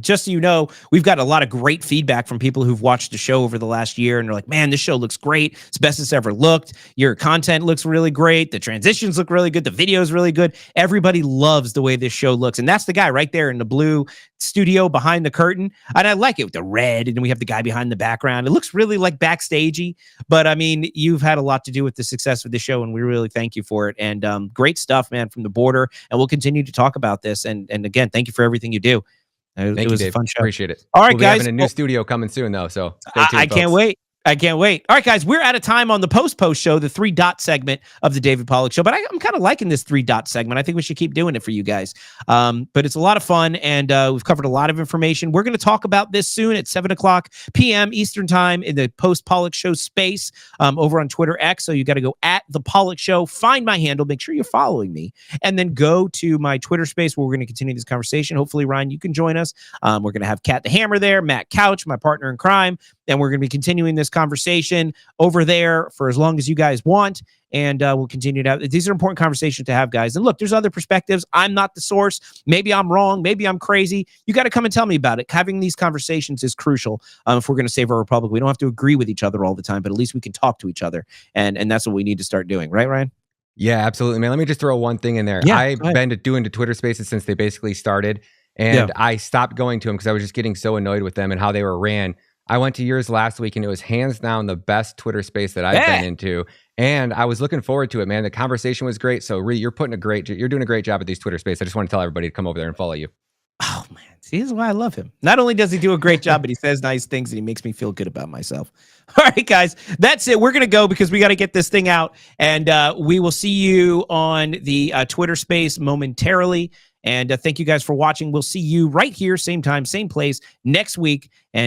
just so you know, we've got a lot of great feedback from people who've watched the show over the last year and they're like, man, this show looks great. It's the best it's ever looked. Your content looks really great. The transitions look really good. The video is really good. Everybody loves the way this show looks. And that's the guy right there in the blue studio behind the curtain. And I like it with the red, and then we have the guy behind the background. It looks really like backstagey, but I mean, you've had a lot to do with the success of the show, and we really thank you for it. And great stuff, man, from the border. And we'll continue to talk about this. And again, thank you for everything you do. It was a fun show. Appreciate it. All right, we'll guys. Be having a new studio coming soon, though. So stay tuned, I can't wait. I can't wait. All right, guys, we're out of time on the post show, the 3 dot segment of the David Pollack Show. But I'm kind of liking this 3 dot segment. I think we should keep doing it for you guys. But it's a lot of fun, and we've covered a lot of information. We're going to talk about this soon at 7:00 p.m. Eastern time in the post Pollack Show space over on Twitter X. So you got to go at the Pollack Show, find my handle, make sure you're following me, and then go to my Twitter space where we're going to continue this conversation. Hopefully, Ryan, you can join us. We're going to have Kat the Hammer there, Matt Couch, my partner in crime, and we're going to be continuing this conversation over there for as long as you guys want. And we'll continue to have, these are important conversations to have, guys. And look, there's other perspectives. I'm not the source. Maybe I'm wrong. Maybe I'm crazy. You got to come and tell me about it. Having these conversations is crucial if we're going to save our republic. We don't have to agree with each other all the time, but at least we can talk to each other. And that's what we need to start doing. Right, Ryan? Yeah, absolutely, man. Let me just throw one thing in there. Yeah, I've been doing the Twitter spaces since they basically started. And I stopped going to them because I was just getting so annoyed with them and how they were ran. I went to yours last week, and it was hands down the best Twitter space that I've been into. And I was looking forward to it, man. The conversation was great. So you're doing a great job at these Twitter space. I just want to tell everybody to come over there and follow you. Oh, man. See, this is why I love him. Not only does he do a great job, but he says nice things, and he makes me feel good about myself. All right, guys, that's it. We're going to go because we got to get this thing out. And we will see you on the Twitter space momentarily. And thank you guys for watching. We'll see you right here, same time, same place next week. And